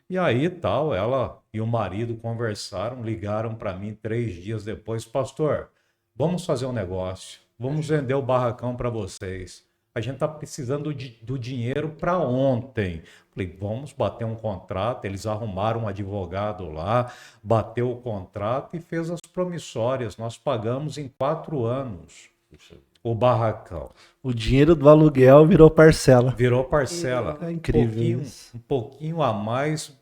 E aí tal, ela e o marido conversaram, ligaram para mim 3 dias depois: pastor, vamos fazer um negócio, vamos vender o barracão para vocês. A gente está precisando do dinheiro para ontem. Falei: vamos bater um contrato. Eles arrumaram um advogado lá, bateu o contrato e fez as promissórias. Nós pagamos em 4 anos o barracão. O dinheiro do aluguel virou parcela. Virou parcela. É incrível isso. Um pouquinho a mais,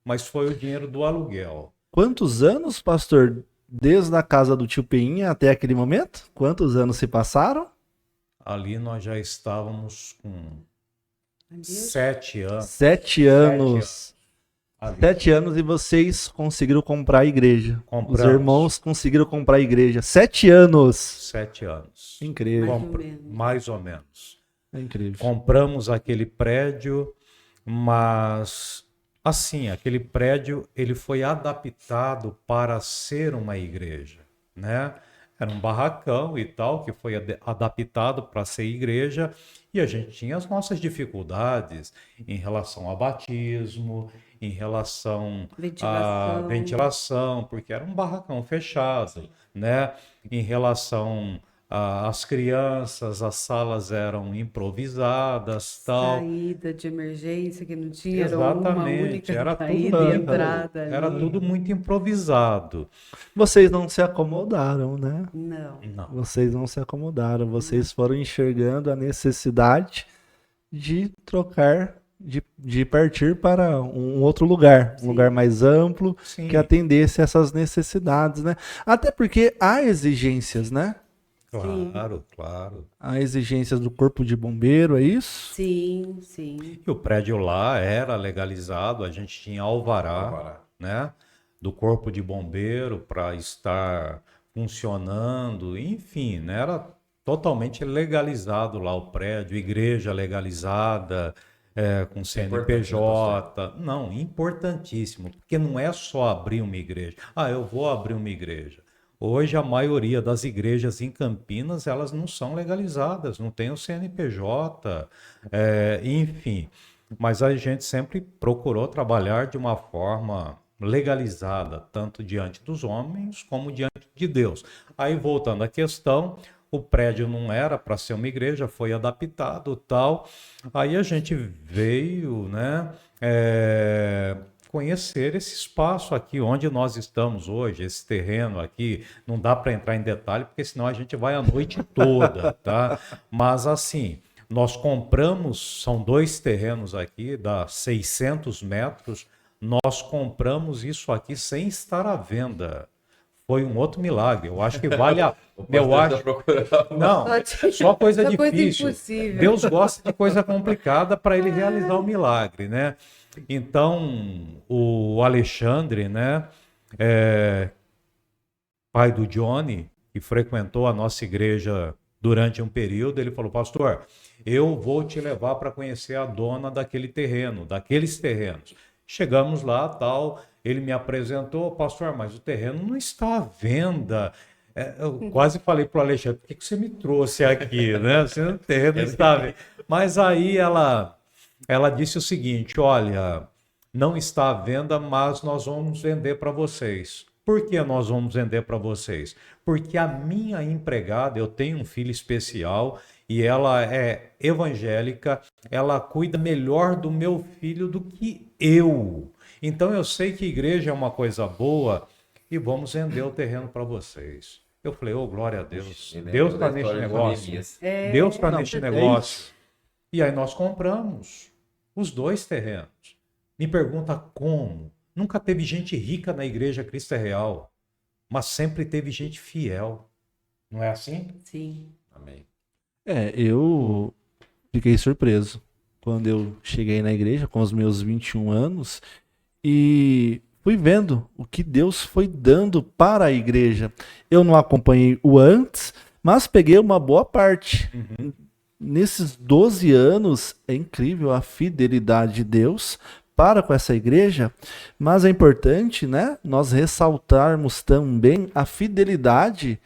mas foi o dinheiro do aluguel. Quantos anos, pastor, desde a casa do tio Peinha até aquele momento? Quantos anos se passaram? Ali nós já estávamos com Adeus. 7 anos. 7 anos. Ali. 7 anos e vocês conseguiram comprar a igreja. Compramos. Os irmãos conseguiram comprar a igreja. 7 anos. 7 anos. Incrível. Mais ou menos. Mais ou menos. É incrível. Compramos aquele prédio, mas assim, aquele prédio ele foi adaptado para ser uma igreja, né? Era um barracão e tal que foi adaptado para ser igreja e a gente tinha as nossas dificuldades em relação a batismo, em relação à Ventilação. ventilação, porque era um barracão fechado, né? Em relação às crianças, as salas eram improvisadas, tal. Saída de emergência que não tinha, era uma Exatamente, única era saída tudo, e entrada era ali. tudo muito improvisado. Vocês não se acomodaram, né? Não. Não. Vocês não se acomodaram. Vocês foram enxergando a necessidade de trocar, de partir para um outro lugar. Um Sim. lugar mais amplo, Sim, que atendesse essas necessidades, né? Até porque há exigências, né? claro, claro. Há exigências do corpo de bombeiro, é isso? Sim, sim. E o prédio lá era legalizado, a gente tinha alvará, né, do corpo de bombeiro para estar funcionando, enfim, né, era totalmente legalizado lá o prédio, igreja legalizada, com CNPJ. Não, importantíssimo, porque não é só abrir uma igreja. Ah, eu vou abrir uma igreja. Hoje a maioria das igrejas em Campinas, elas não são legalizadas, não tem o CNPJ, enfim. Mas a gente sempre procurou trabalhar de uma forma legalizada, tanto diante dos homens como diante de Deus. Aí, voltando à questão, o prédio não era para ser uma igreja, foi adaptado, tal. Aí a gente veio, né, conhecer esse espaço aqui onde nós estamos hoje, esse terreno aqui. Não dá para entrar em detalhe, porque senão a gente vai a noite toda, tá? Mas assim, nós compramos, são 2 terrenos aqui, dá 600 metros, nós compramos isso aqui sem estar à venda. Foi um outro milagre. Eu acho que vale a... Eu acho... Não, só coisa Só coisa difícil. impossível. Deus gosta de coisa complicada para ele realizar o milagre, né? Então, o Alexandre, né, pai do Johnny, que frequentou a nossa igreja durante um período, ele falou: pastor, eu vou te levar para conhecer a dona daquele terreno, daqueles terrenos. Chegamos lá, tal, ele me apresentou: pastor, mas o terreno não está à venda. Eu quase falei para o Alexandre: por que você me trouxe aqui, né? O terreno não está à venda. Mas aí ela disse o seguinte: olha, não está à venda, mas nós vamos vender para vocês. Por que nós vamos vender para vocês? Porque a minha empregada, eu tenho um filho especial e ela é evangélica, ela cuida melhor do meu filho do que eu. Então eu sei que igreja é uma coisa boa e vamos vender o terreno para vocês. Eu falei: oh, glória a Deus. Deus está neste negócio. Deus está neste negócio. E aí nós compramos os 2 terrenos. Me pergunta como? Nunca teve gente rica na igreja Cristo é Real, mas sempre teve gente fiel. Não é assim? Sim. Amém. Eu fiquei surpreso quando eu cheguei na igreja com os meus 21 anos e fui vendo o que Deus foi dando para a igreja. Eu não acompanhei o antes, mas peguei uma boa parte. Nesses 12 anos, é incrível a fidelidade de Deus para com essa igreja, mas é importante, né, nós ressaltarmos também a fidelidade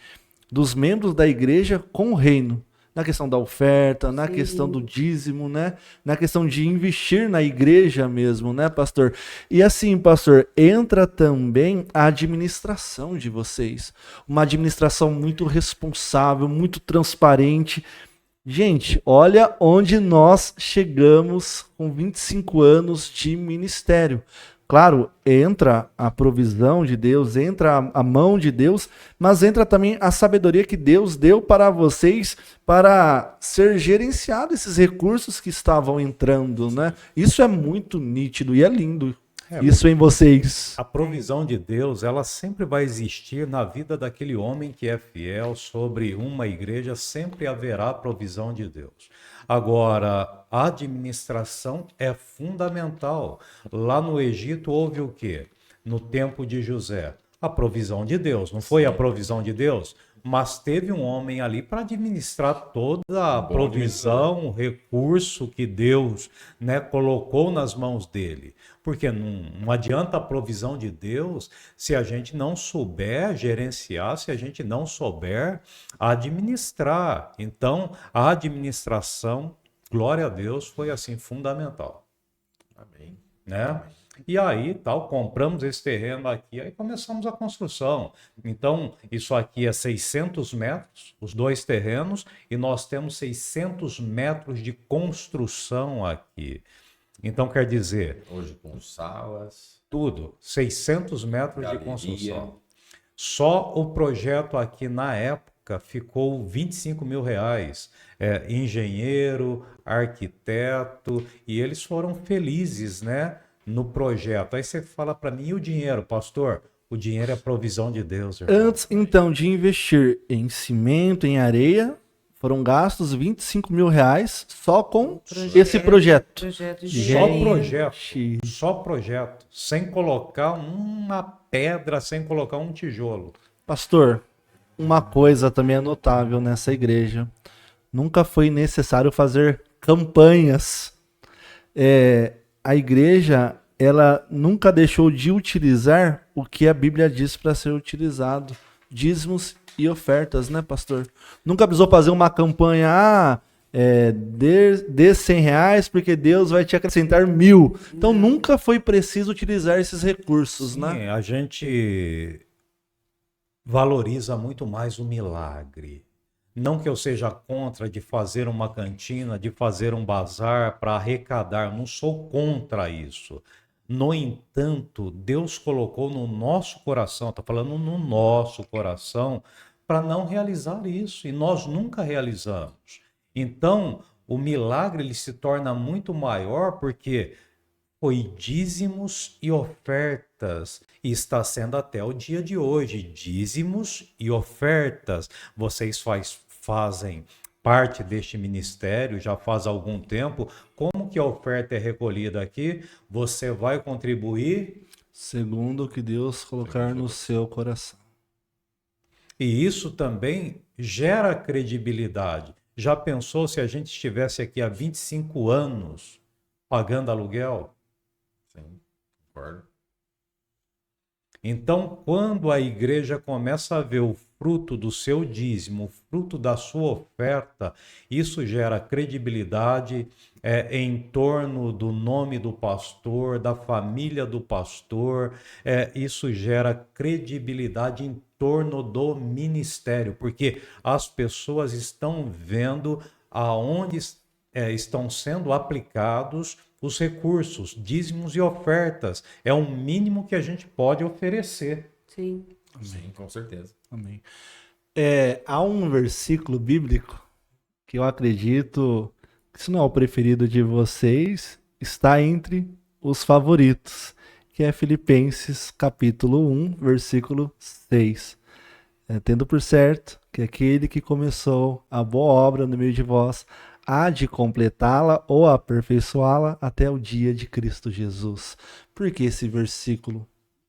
dos membros da igreja com o reino, na questão da oferta, na Sim. questão do dízimo, né, na questão de investir na igreja mesmo, né, pastor? E assim, pastor, entra também a administração de vocês, uma administração muito responsável, muito transparente. Gente, olha onde nós chegamos com 25 anos de ministério. Claro, entra a provisão de Deus, entra a mão de Deus, mas entra também a sabedoria que Deus deu para vocês para ser gerenciado esses recursos que estavam entrando, né? Isso é muito nítido e é lindo. isso em vocês. A provisão de Deus, ela sempre vai existir na vida daquele homem que é fiel. Sobre uma igreja sempre haverá a provisão de Deus. Agora, a administração é fundamental. Lá no Egito houve o quê? No tempo de José, a provisão de Deus. Não foi a provisão de Deus? Mas teve um homem ali para administrar toda a provisão, o recurso que Deus, né, colocou nas mãos dele. Porque não adianta a provisão de Deus se a gente não souber gerenciar, se a gente não souber administrar. Então, a administração, glória a Deus, foi assim fundamental. Amém. Né? E aí, tal, compramos esse terreno aqui, aí começamos a construção. Então, isso aqui é 600 metros, os dois terrenos, e nós temos 600 metros de construção aqui. Então, quer dizer... Hoje com salas... Tudo, 600 metros galeria. De construção. Só o projeto aqui, na época, ficou R$25 mil. Engenheiro, arquiteto, e eles foram felizes, né? No projeto. Aí você fala para mim, e o dinheiro, pastor? O dinheiro é a provisão de Deus, irmão. Antes, então, de investir em cimento, em areia, foram gastos R$25 mil só com esse projeto. Só projeto. Sem colocar uma pedra, sem colocar um tijolo. Pastor, uma coisa também é notável nessa igreja. Nunca foi necessário fazer campanhas. A igreja, ela nunca deixou de utilizar o que a Bíblia diz para ser utilizado. Dízimos e ofertas, né, pastor? Nunca precisou fazer uma campanha, dê R$100 porque Deus vai te acrescentar 1.000. Então nunca foi preciso utilizar esses recursos, Sim, né? A gente valoriza muito mais o milagre. Não que eu seja contra de fazer uma cantina, de fazer um bazar para arrecadar, não sou contra isso. No entanto, Deus colocou no nosso coração, está falando no nosso coração, para não realizar isso, e nós nunca realizamos. Então, o milagre ele se torna muito maior porque foi dízimos e ofertas, e está sendo até o dia de hoje, dízimos e ofertas. Vocês fazem parte deste ministério já faz algum tempo. Como que a oferta é recolhida aqui? Você vai contribuir segundo o que Deus colocar no seu coração. E isso também gera credibilidade. Já pensou se a gente estivesse aqui há 25 anos pagando aluguel? Sim, concordo. Então, quando a igreja começa a ver o fruto do seu dízimo, o fruto da sua oferta, isso gera credibilidade em torno do nome do pastor, da família do pastor, isso gera credibilidade em torno do ministério, porque as pessoas estão vendo aonde estão sendo aplicados os recursos, dízimos e ofertas. É o mínimo que a gente pode oferecer. Sim. Sim, com certeza. Amém. Há um versículo bíblico que eu acredito que, se não é o preferido de vocês, está entre os favoritos, que é Filipenses capítulo 1, versículo 6. Tendo por certo que aquele que começou a boa obra no meio de vós há de completá-la ou aperfeiçoá-la até o dia de Cristo Jesus. Por que esse versículo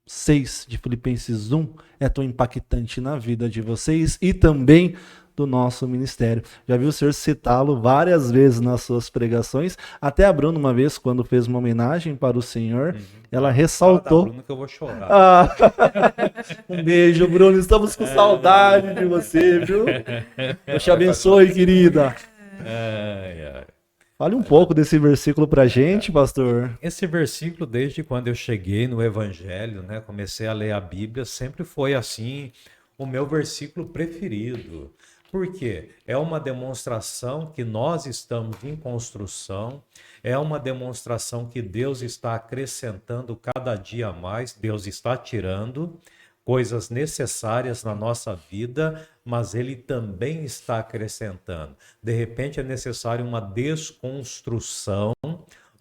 6 de Filipenses 1 é tão impactante na vida de vocês e também do nosso ministério? Já vi o senhor citá-lo várias vezes nas suas pregações, até a Bruna uma vez, quando fez uma homenagem para o senhor, ela ressaltou... Fala da Bruna que eu vou chorar. Um beijo, Bruno, estamos com saudade de você, viu? Deus te abençoe, querida. Fale um pouco desse versículo pra gente, pastor. Esse versículo, desde quando eu cheguei no Evangelho, né, comecei a ler a Bíblia, sempre foi assim, o meu versículo preferido. Por quê? É uma demonstração que nós estamos em construção, é uma demonstração que Deus está acrescentando cada dia mais, Deus está tirando coisas necessárias na nossa vida, mas Ele também está acrescentando. De repente é necessário uma desconstrução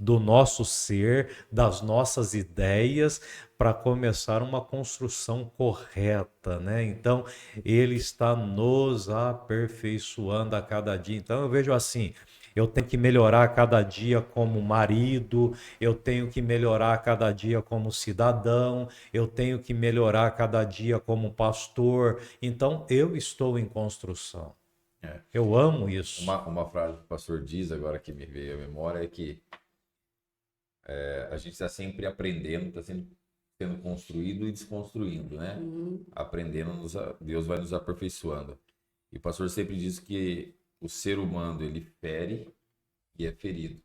do nosso ser, das nossas ideias, para começar uma construção correta, né? Então, ele está nos aperfeiçoando a cada dia. Então, eu vejo assim, eu tenho que melhorar a cada dia como marido, eu tenho que melhorar a cada dia como cidadão, eu tenho que melhorar a cada dia como pastor. Então, eu estou em construção. Eu amo isso. Uma frase que o pastor diz agora que me veio à memória é que a gente está sempre aprendendo, está sempre sendo construído e desconstruindo, né? Aprendendo, Deus vai nos aperfeiçoando. E o pastor sempre diz que o ser humano, ele fere e é ferido.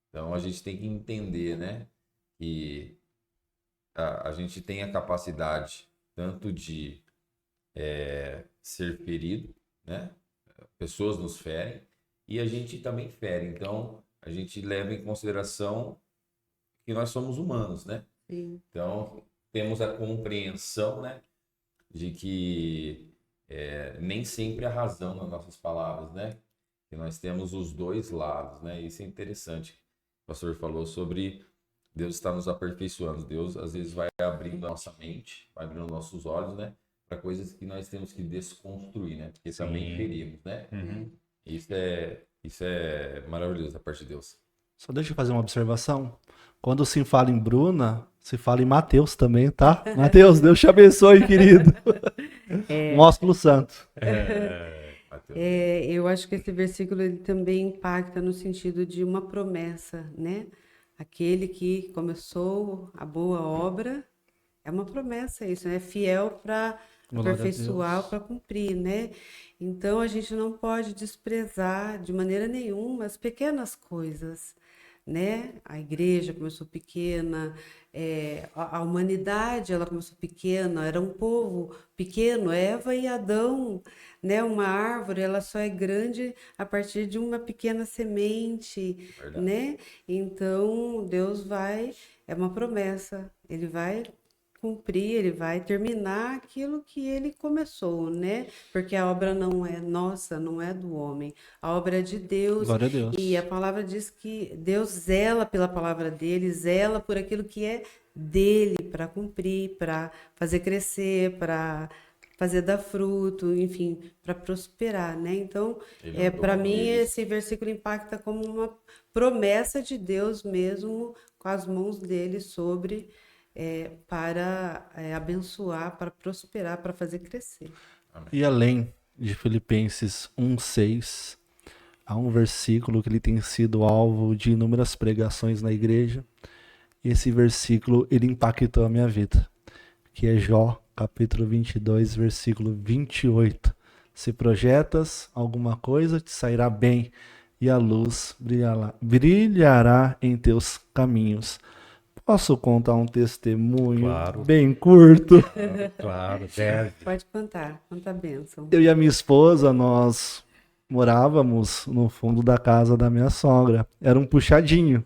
Então, a gente tem que entender, né? Que a gente tem a capacidade tanto de ser ferido, né? Pessoas nos ferem e a gente também fere. Então, a gente leva em consideração que nós somos humanos, né? Sim. Então, temos a compreensão, né, de que nem sempre há razão nas nossas palavras, né? Que nós temos os dois lados, né? Isso é interessante. O pastor falou sobre Deus estar nos aperfeiçoando. Deus, às vezes, vai abrindo a nossa mente, vai abrindo nossos olhos, né? Para coisas que nós temos que desconstruir, né? Porque também ferimos, né? Isso é maravilhoso da parte de Deus. Só deixa eu fazer uma observação. Quando se fala em Bruna, se fala em Mateus também, tá? Mateus, Deus te abençoe, querido. Um ósculo santo. Eu acho que esse versículo ele também impacta no sentido de uma promessa, né? Aquele que começou a boa obra, é uma promessa isso, né? É fiel para aperfeiçoar, para cumprir, né? Então a gente não pode desprezar de maneira nenhuma as pequenas coisas, né? A igreja começou pequena, a humanidade ela começou pequena, era um povo pequeno, Eva e Adão, né? Uma árvore ela só é grande a partir de uma pequena semente, Verdade. né? Então Deus é uma promessa, ele vai cumprir, ele vai terminar aquilo que ele começou, né? Porque a obra não é nossa, não é do homem. A obra é de Deus. Glória a Deus. E a palavra diz que Deus zela pela palavra dele, zela por aquilo que é dele para cumprir, para fazer crescer, para fazer dar fruto, enfim, para prosperar, né? Então, para mim, esse versículo impacta como uma promessa de Deus mesmo, com as mãos dele sobre para abençoar, para prosperar, para fazer crescer. E além de Filipenses 1:6, há um versículo que ele tem sido alvo de inúmeras pregações na igreja. E esse versículo, ele impactou a minha vida, que é Jó, capítulo 22, versículo 28. Se projetas alguma coisa, te sairá bem, e a luz brilhará em teus caminhos. Posso contar um testemunho bem curto? Claro, deve. Pode contar, conta a bênção. Eu e a minha esposa, nós morávamos no fundo da casa da minha sogra. Era um puxadinho,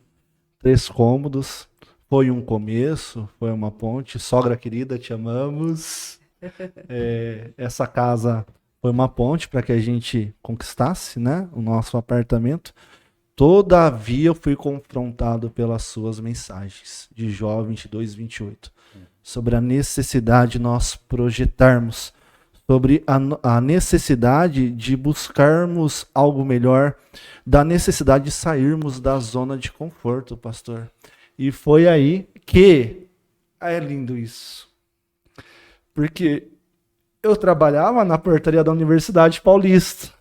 3 cômodos. Foi um começo, foi uma ponte. Sogra querida, te amamos. Essa casa foi uma ponte para que a gente conquistasse, né, o nosso apartamento. Todavia, eu fui confrontado pelas suas mensagens de Jó 22, 28, sobre a necessidade de nós projetarmos, sobre a necessidade de buscarmos algo melhor, da necessidade de sairmos da zona de conforto, pastor. E foi aí que... é lindo isso. Porque eu trabalhava na portaria da Universidade Paulista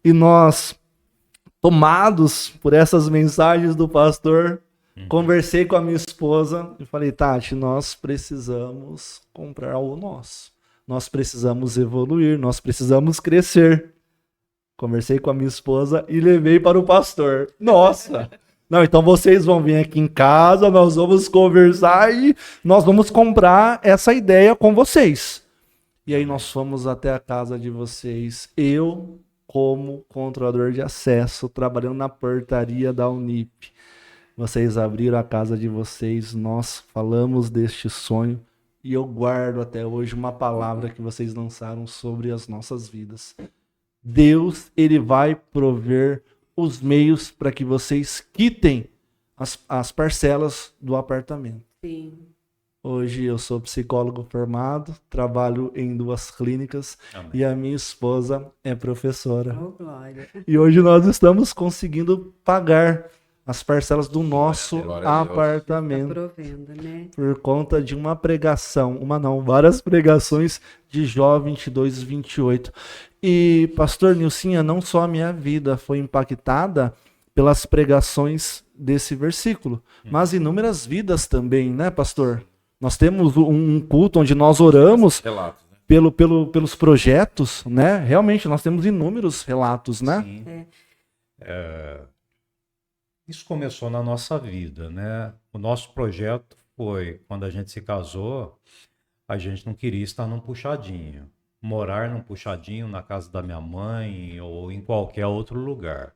e nós... tomados por essas mensagens do pastor, conversei com a minha esposa e falei, Tati, nós precisamos comprar algo nosso. Nós precisamos evoluir, nós precisamos crescer. Conversei com a minha esposa e levei para o pastor. Nossa! Não, então vocês vão vir aqui em casa, nós vamos conversar e nós vamos comprar essa ideia com vocês. E aí nós fomos até a casa de vocês, eu... como controlador de acesso, trabalhando na portaria da Unip. Vocês abriram a casa de vocês, nós falamos deste sonho e eu guardo até hoje uma palavra que vocês lançaram sobre as nossas vidas. Deus, ele vai prover os meios para que vocês quitem as parcelas do apartamento. Sim. Hoje eu sou psicólogo formado, trabalho em 2 clínicas. Amém. E a minha esposa é professora. Oh, glória. E hoje nós estamos conseguindo pagar as parcelas do nosso Glória a Deus. Está apartamento provendo, né? por conta de uma pregação, várias pregações de Jó 22 e 28. E, pastor Nilcinha, não só a minha vida foi impactada pelas pregações desse versículo, mas inúmeras vidas também, né, pastor? Nós temos um culto onde nós oramos Relatos, né? pelos projetos, né? Realmente, nós temos inúmeros relatos, né? Sim. Isso começou na nossa vida, né? O nosso projeto foi, quando a gente se casou, a gente não queria estar num puxadinho, morar num puxadinho na casa da minha mãe ou em qualquer outro lugar.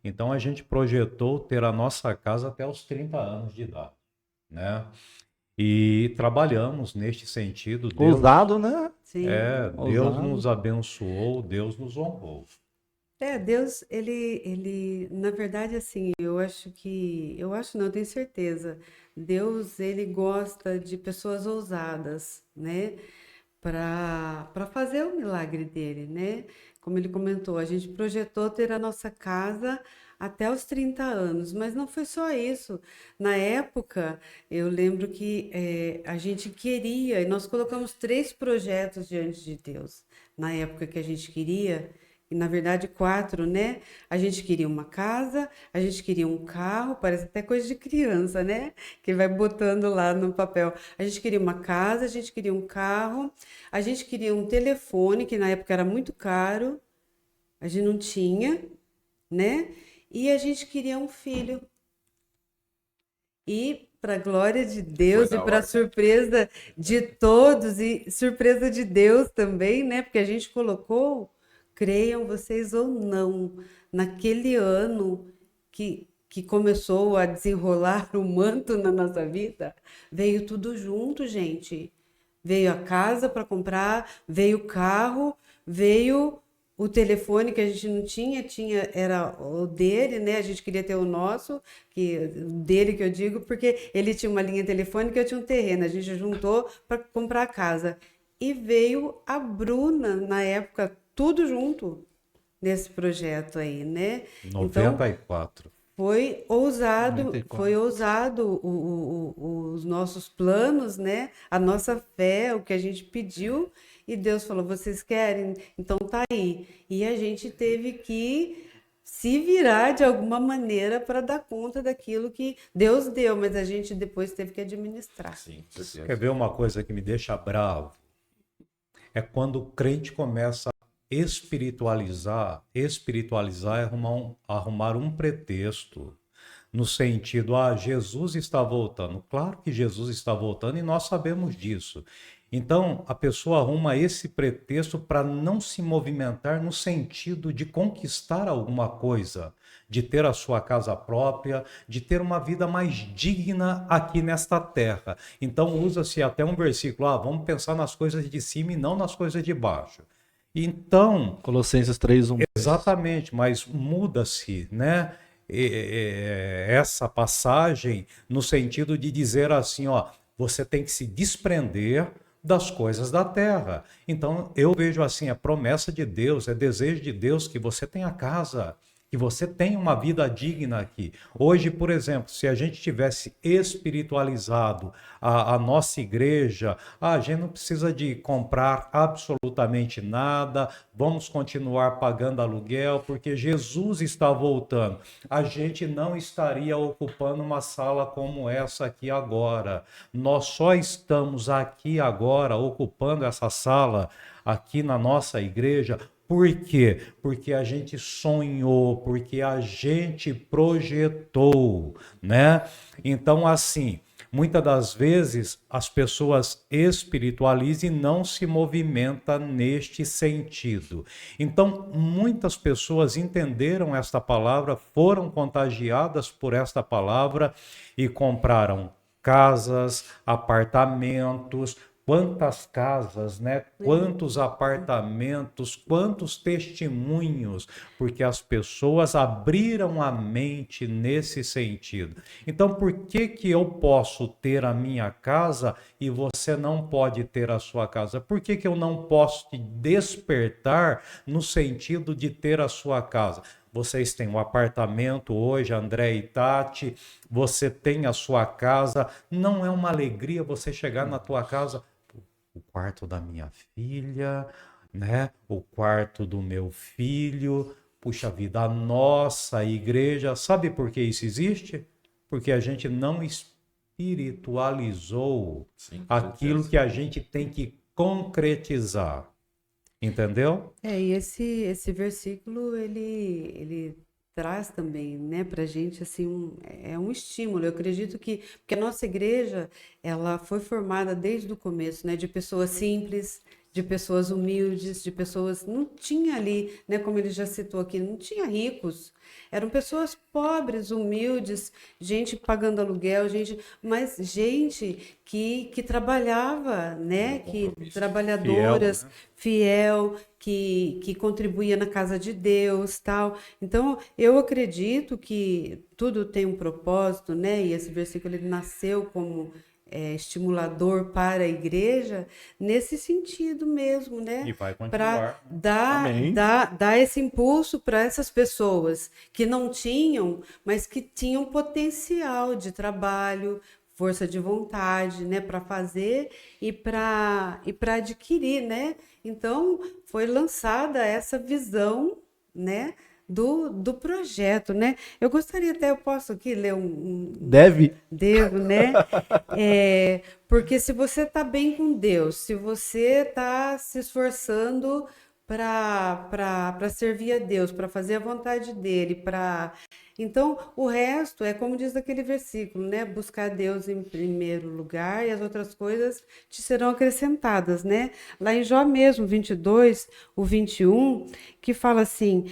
Então a gente projetou ter a nossa casa até os 30 anos de idade, né? E trabalhamos neste sentido. Deus, Ousado, né? Sim. Deus Ousado. nos abençoou, Deus nos honrou. Deus, ele, na verdade, assim, eu acho não, eu tenho certeza, Deus, ele gosta de pessoas ousadas, né, para fazer o milagre dele, né, como ele comentou, a gente projetou ter a nossa casa até os 30 anos, mas não foi só isso, na época, eu lembro que a gente queria, e nós colocamos 3 projetos diante de Deus, na época que a gente queria, e na verdade 4, né? A gente queria uma casa, a gente queria um carro, parece até coisa de criança, né? Que vai botando lá no papel. A gente queria uma casa, a gente queria um carro, a gente queria um telefone, que na época era muito caro, a gente não tinha, né? E a gente queria um filho. E para glória de Deus Foi e da para hora. surpresa de todos e surpresa de Deus também, né? Porque a gente colocou, creiam vocês ou não, naquele ano que começou a desenrolar o manto na nossa vida, veio tudo junto, gente. Veio a casa para comprar, veio o carro, veio o telefone que a gente não era o dele, né? A gente queria ter o nosso, dele que eu digo, porque ele tinha uma linha telefônica e eu tinha um terreno. A gente juntou para comprar a casa. E veio a Bruna, na época, tudo junto nesse projeto aí, né? Então, 94. foi ousado, 94. os nossos planos, né? A nossa fé, o que a gente pediu, e Deus falou: vocês querem? Então tá aí. E a gente teve que se virar de alguma maneira para dar conta daquilo que Deus deu, mas a gente depois teve que administrar. Sim, com certeza. Quer ver uma coisa que me deixa bravo? É quando o crente começa a espiritualizar é arrumar um pretexto no sentido, Jesus está voltando. Claro que Jesus está voltando e nós sabemos disso. Então, a pessoa arruma esse pretexto para não se movimentar no sentido de conquistar alguma coisa, de ter a sua casa própria, de ter uma vida mais digna aqui nesta terra. Então, usa-se até um versículo, vamos pensar nas coisas de cima e não nas coisas de baixo. Então, Colossenses 3:1. exatamente, mas muda-se, né? Essa passagem no sentido de dizer assim, você tem que se desprender das coisas da terra. Então, eu vejo assim, a promessa de Deus, é desejo de Deus que você tenha casa, que você tenha uma vida digna aqui. Hoje, por exemplo, se a gente tivesse espiritualizado a nossa igreja, a gente não precisa de comprar absolutamente nada, vamos continuar pagando aluguel, porque Jesus está voltando. A gente não estaria ocupando uma sala como essa aqui agora. Nós só estamos aqui agora ocupando essa sala aqui na nossa igreja. Por quê? Porque a gente sonhou, porque a gente projetou, né? Então, assim, muitas das vezes as pessoas espiritualizam e não se movimentam neste sentido. Então, muitas pessoas entenderam esta palavra, foram contagiadas por esta palavra e compraram casas, apartamentos, quantas casas, né? Quantos apartamentos, quantos testemunhos, porque as pessoas abriram a mente nesse sentido. Então, por que que eu posso ter a minha casa e você não pode ter a sua casa? Por que que eu não posso te despertar no sentido de ter a sua casa? Vocês têm um apartamento hoje, André e Tati, você tem a sua casa. Não é uma alegria você chegar na tua casa, o quarto da minha filha, né? O quarto do meu filho. Puxa vida, a nossa igreja. Sabe por que isso existe? Porque a gente não espiritualizou Sim, com aquilo certeza. que a gente tem que concretizar. Entendeu? E esse versículo, ele traz também, né, pra gente, assim, é um estímulo. Eu acredito que, porque a nossa igreja, ela foi formada desde o começo, né, de pessoas simples, de pessoas humildes, de pessoas, não tinha ali, né, como ele já citou aqui, não tinha ricos, eram pessoas pobres, humildes, gente pagando aluguel, mas gente que trabalhava, né, que Compromisso. Fiel, trabalhadoras, né? fiel, que contribuía na casa de Deus, tal. Então, eu acredito que tudo tem um propósito, né? E esse versículo ele nasceu como estimulador para a igreja nesse sentido mesmo, né? E vai Para continuar. Amém. dar esse impulso para essas pessoas que não tinham, mas que tinham potencial de trabalho, força de vontade, né, para fazer e para adquirir, né? Então foi lançada essa visão, né, do projeto, né? Eu gostaria até, eu posso aqui ler Deve? devo, né? Porque se você está bem com Deus, se você está se esforçando para servir a Deus, para fazer a vontade dele, então o resto é como diz aquele versículo, né? Buscar Deus em primeiro lugar e as outras coisas te serão acrescentadas, né? Lá em Jó mesmo, 22, o 21, que fala assim: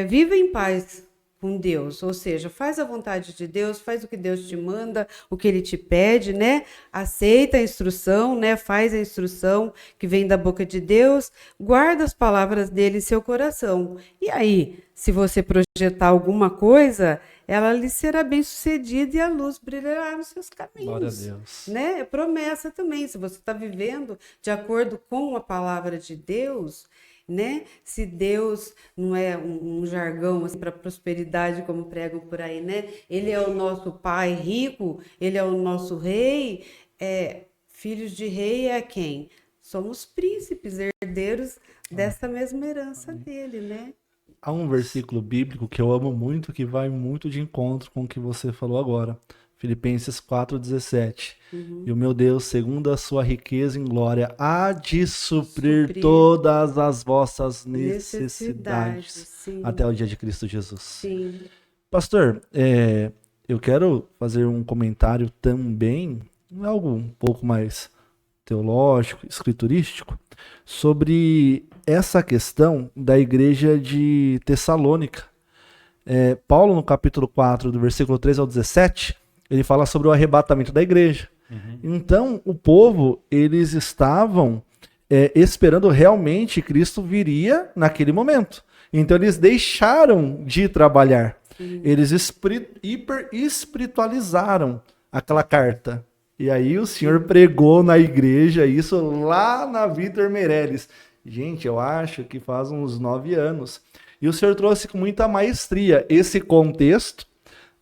viva em paz com Deus, ou seja, faz a vontade de Deus, faz o que Deus te manda, o que ele te pede, né? Aceita a instrução, né? Faz a instrução que vem da boca de Deus, guarda as palavras dele em seu coração. E aí, se você projetar alguma coisa, ela lhe será bem sucedida e a luz brilhará nos seus Glória a caminhos, Deus. né? É promessa também. Se você está vivendo de acordo com a palavra de Deus, né? Se Deus não é um jargão assim, para prosperidade, como pregam por aí, né? Ele é o nosso pai rico, ele é o nosso rei. Filhos de rei é quem? Somos príncipes, herdeiros dessa mesma herança dele, né? Há um versículo bíblico que eu amo muito, que vai muito de encontro com o que você falou agora. Filipenses 4,17. E o meu Deus, segundo a sua riqueza em glória, há de suprir Suprir todas as vossas necessidades, necessidades sim, até o dia de Cristo Jesus. sim. Pastor, eu quero fazer um comentário também, algo um pouco mais teológico, escriturístico, sobre essa questão da igreja de Tessalônica. Paulo, no capítulo 4, do versículo 13 ao 17, ele fala sobre o arrebatamento da igreja. Então, o povo, eles estavam esperando realmente Cristo viria naquele momento. Então, eles deixaram de trabalhar. Eles hiper espiritualizaram aquela carta. E aí o senhor pregou na igreja isso lá na Vitor Meirelles. Gente, eu acho que faz uns 9 anos. E o senhor trouxe com muita maestria esse contexto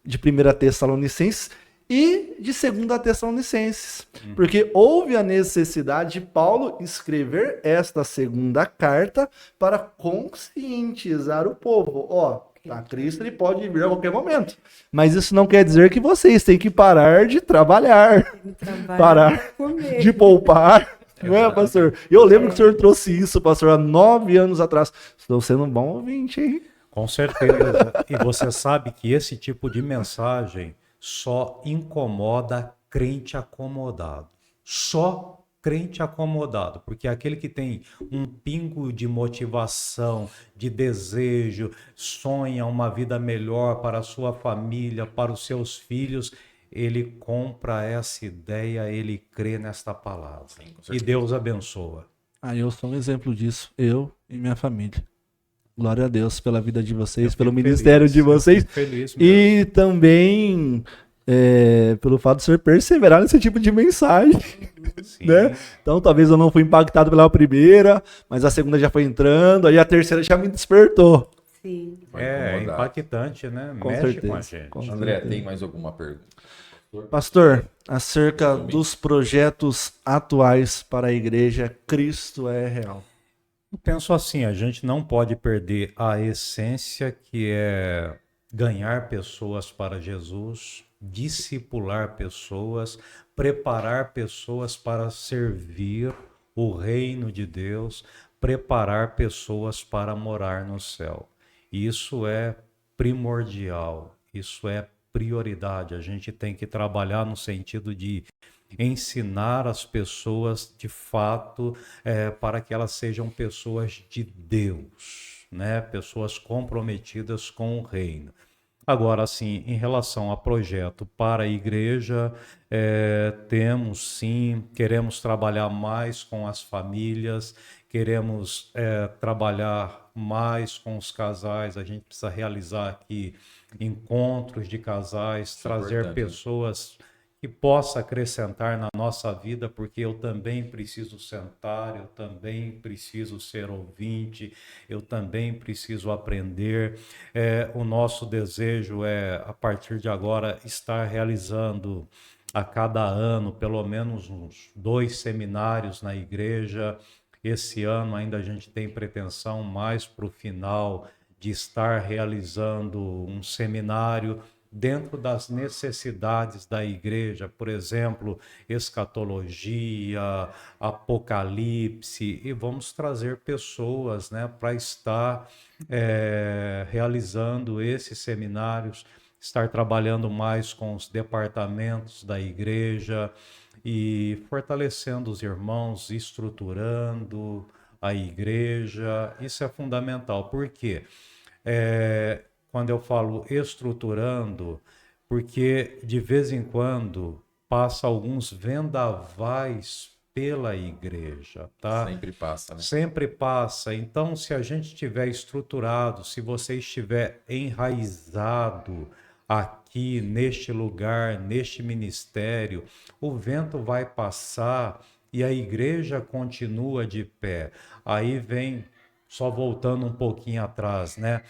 de 1 Tessalonicenses e de 2 Tessalonicenses. Porque houve a necessidade de Paulo escrever esta segunda carta para conscientizar o povo. Cristo ele pode vir a qualquer momento. Mas isso não quer dizer que vocês têm que parar de trabalhar, parar de poupar. Não é, pastor? Eu lembro que o senhor trouxe isso, pastor, há 9 anos atrás. Estou sendo um bom ouvinte, hein? Com certeza. E você sabe que esse tipo de mensagem só incomoda crente acomodado. Só crente acomodado, porque aquele que tem um pingo de motivação, de desejo, sonha uma vida melhor para a sua família, para os seus filhos, ele compra essa ideia, ele crê nesta palavra. Sim, com E certeza. Deus abençoa. Eu sou um exemplo disso, eu e minha família. Glória a Deus pela vida de vocês, Eu pelo fico ministério feliz, de eu vocês. fico feliz mesmo. E também pelo fato de ser perseverar nesse tipo de mensagem, Sim. né? Então talvez eu não fui impactado pela primeira, mas a segunda já foi entrando, aí a terceira já me despertou. Sim. Vai É incomodar. impactante, né? Com Mexe certeza, com a gente. com André, certeza. tem mais alguma pergunta? Pastor, acerca dos projetos atuais para a igreja, Cristo é real. Eu penso assim, a gente não pode perder a essência que é ganhar pessoas para Jesus, discipular pessoas, preparar pessoas para servir o reino de Deus, preparar pessoas para morar no céu. Isso é primordial, isso é prioridade. A gente tem que trabalhar no sentido de ensinar as pessoas de fato para que elas sejam pessoas de Deus, né? Pessoas comprometidas com o reino. Agora, assim, em relação a projeto para a igreja, temos sim, queremos trabalhar mais com as famílias, queremos trabalhar mais com os casais, a gente precisa realizar aqui encontros de casais, Isso é trazer importante, né? pessoas que possa acrescentar na nossa vida, porque eu também preciso sentar, eu também preciso ser ouvinte, eu também preciso aprender. O nosso desejo é, a partir de agora, estar realizando a cada ano pelo menos uns 2 seminários na igreja. Esse ano ainda a gente tem pretensão mais para o final de estar realizando um seminário dentro das necessidades da igreja, por exemplo, escatologia, apocalipse, e vamos trazer pessoas, né, para estar realizando esses seminários, estar trabalhando mais com os departamentos da igreja e fortalecendo os irmãos, estruturando a igreja. Isso é fundamental. Por quê? Quando eu falo estruturando, porque de vez em quando passa alguns vendavais pela igreja, tá? Sempre passa, né? Sempre passa. Então, se a gente estiver estruturado, se você estiver enraizado aqui neste lugar, neste ministério, o vento vai passar e a igreja continua de pé. Aí vem, só voltando um pouquinho atrás, né?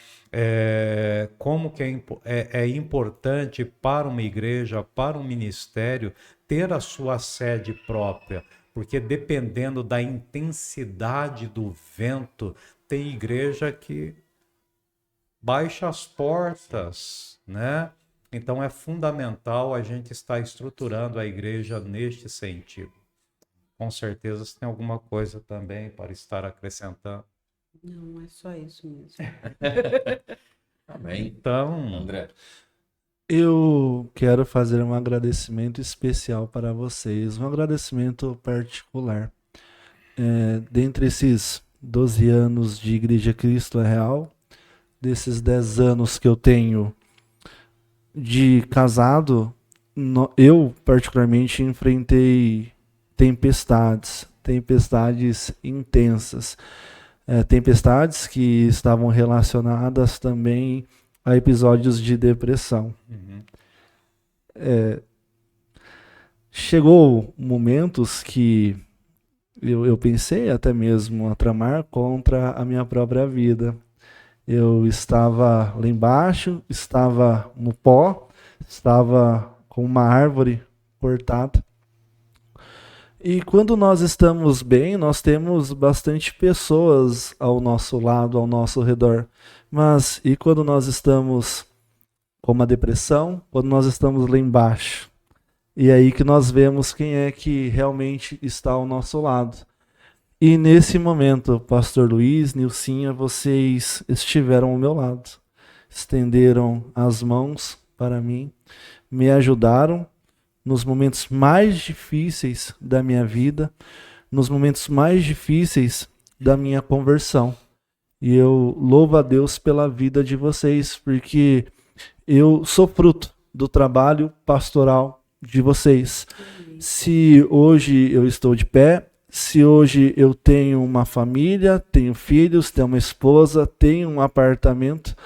Como que é importante para uma igreja, para um ministério, ter a sua sede própria, porque dependendo da intensidade do vento, tem igreja que baixa as portas, né? Então é fundamental a gente estar estruturando a igreja neste sentido. Com certeza você tem alguma coisa também para estar acrescentando. Não, é só isso mesmo. Amém. Então, André, Eu quero fazer um agradecimento especial para vocês, um agradecimento particular. Dentre esses 12 anos de Igreja Cristo é Real, desses 10 anos que eu tenho de casado, eu particularmente enfrentei tempestades intensas. Tempestades que estavam relacionadas também a episódios de depressão. Chegou momentos que eu pensei até mesmo a tramar contra a minha própria vida. Eu estava lá embaixo, estava no pó, estava com uma árvore cortada. E quando nós estamos bem, nós temos bastante pessoas ao nosso lado, ao nosso redor. Mas e quando nós estamos com uma depressão, quando nós estamos lá embaixo? E é aí que nós vemos quem é que realmente está ao nosso lado. E nesse momento, Pastor Luiz, Nilcinha, vocês estiveram ao meu lado. Estenderam as mãos para mim, me ajudaram nos momentos mais difíceis da minha vida, nos momentos mais difíceis da minha conversão. E eu louvo a Deus pela vida de vocês, porque eu sou fruto do trabalho pastoral de vocês. Se hoje eu estou de pé, se hoje eu tenho uma família, tenho filhos, tenho uma esposa, tenho um apartamento,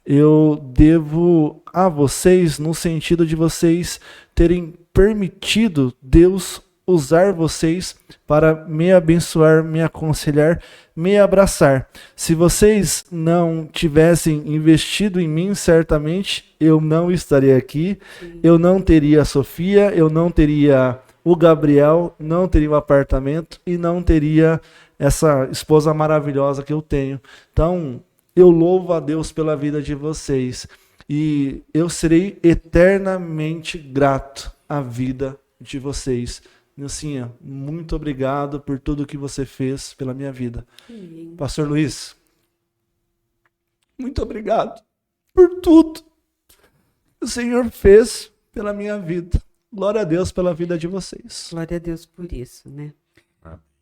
eu devo a vocês no sentido de vocês terem permitido Deus usar vocês para me abençoar, me aconselhar, me abraçar. Se vocês não tivessem investido em mim, certamente eu não estaria aqui, eu não teria a Sofia, eu não teria o Gabriel, não teria o apartamento e não teria essa esposa maravilhosa que eu tenho. Então, eu louvo a Deus pela vida de vocês e eu serei eternamente grato à vida de vocês. Nilcinha, muito obrigado por tudo que você fez pela minha vida. Pastor Luiz, muito obrigado por tudo que o Senhor fez pela minha vida. Glória a Deus pela vida de vocês. Glória a Deus por isso, né?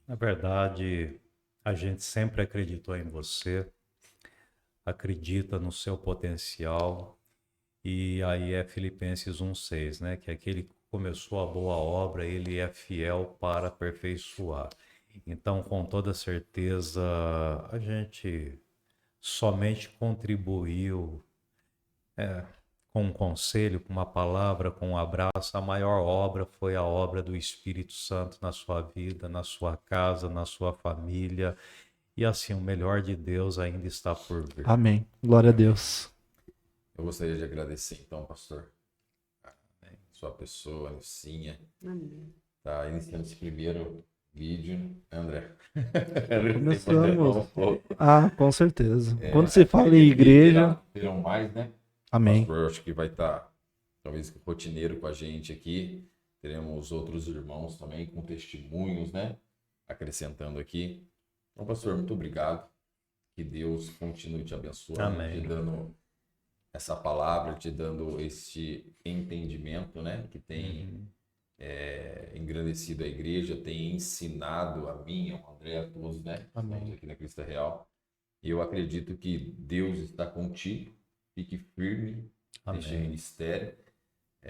Na verdade, a gente sempre acreditou em você, acredita no seu potencial, e aí é Filipenses 1:6, né? Que aquele que começou a boa obra, ele é fiel para aperfeiçoar. Então, com toda certeza, a gente somente contribuiu com um conselho, com uma palavra, com um abraço. A maior obra foi a obra do Espírito Santo na sua vida, na sua casa, na sua família. E assim, o melhor de Deus ainda está por vir. Amém. Glória a Deus. Eu gostaria de agradecer, então, pastor, sua pessoa, a Nilcinha, tá iniciando esse primeiro vídeo. André. Começamos. Com certeza. Quando se fala em igreja... Terão mais, né? Amém. O pastor acho que vai estar, talvez, rotineiro com a gente aqui. Teremos outros irmãos também com testemunhos, né? Acrescentando aqui. Então, pastor, muito obrigado. Que Deus continue te abençoando, Amém. te dando essa palavra, te dando este entendimento, né? Que tem engrandecido a igreja, tem ensinado a mim, ao André, a todos, né? Amém. Estamos aqui na Cristo Real. E eu acredito que Deus está contigo. Fique firme neste ministério.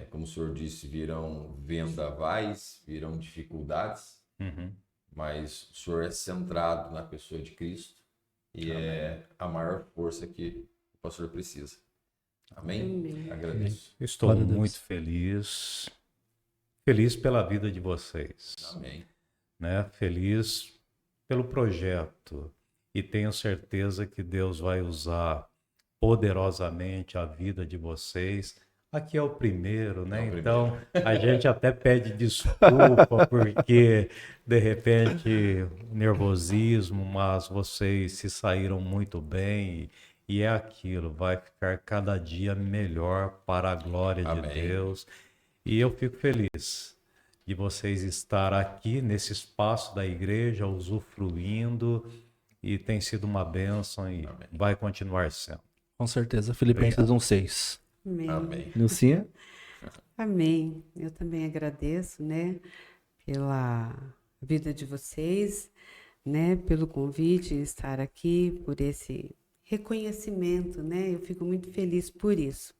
Como o senhor disse, virão vendavais, virão dificuldades, mas o senhor é centrado na pessoa de Cristo e é a maior força que o pastor precisa. Amém? Agradeço. Estou muito feliz. Feliz pela vida de vocês. Amém. Né? Feliz pelo projeto. E tenho certeza que Deus vai usar poderosamente a vida de vocês. Aqui é o primeiro, né? Então, a gente até pede desculpa porque, de repente, nervosismo, mas vocês se saíram muito bem e é aquilo, vai ficar cada dia melhor para a glória de Deus. E eu fico feliz de vocês estar aqui nesse espaço da igreja, usufruindo, e tem sido uma bênção e vai continuar sendo. Com certeza. Filipenses 1:6. Amém. Nilcinha? Amém. Eu também agradeço, né, pela vida de vocês, né, pelo convite de estar aqui, por esse reconhecimento, né? Eu fico muito feliz por isso,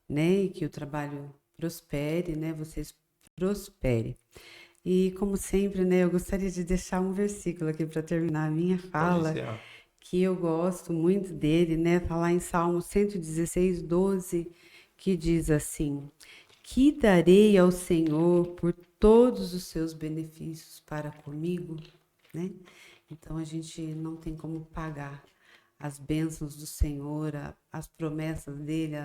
né? E que o trabalho prospere, né? Vocês prosperem. E como sempre, né, eu gostaria de deixar um versículo aqui para terminar a minha fala, que eu gosto muito dele, né? Tá lá em Salmo 116:12, que diz assim: que darei ao Senhor por todos os seus benefícios para comigo, né? Então a gente não tem como pagar as bênçãos do Senhor, as promessas dele,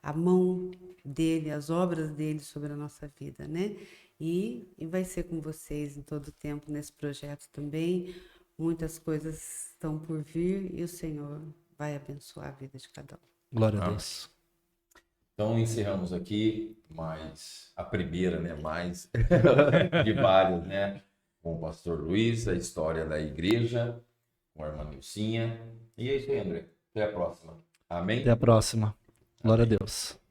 a mão dele, as obras dele sobre a nossa vida, né? E vai ser com vocês em todo o tempo nesse projeto também. Muitas coisas estão por vir e o Senhor vai abençoar a vida de cada um. Glória a Deus. Então, encerramos aqui a primeira, né? Mais de várias, né? Com o pastor Luiz, a história da igreja, com a irmã Nilcinha. E é isso aí, André. Até a próxima. Amém? Até a próxima. Glória a Deus.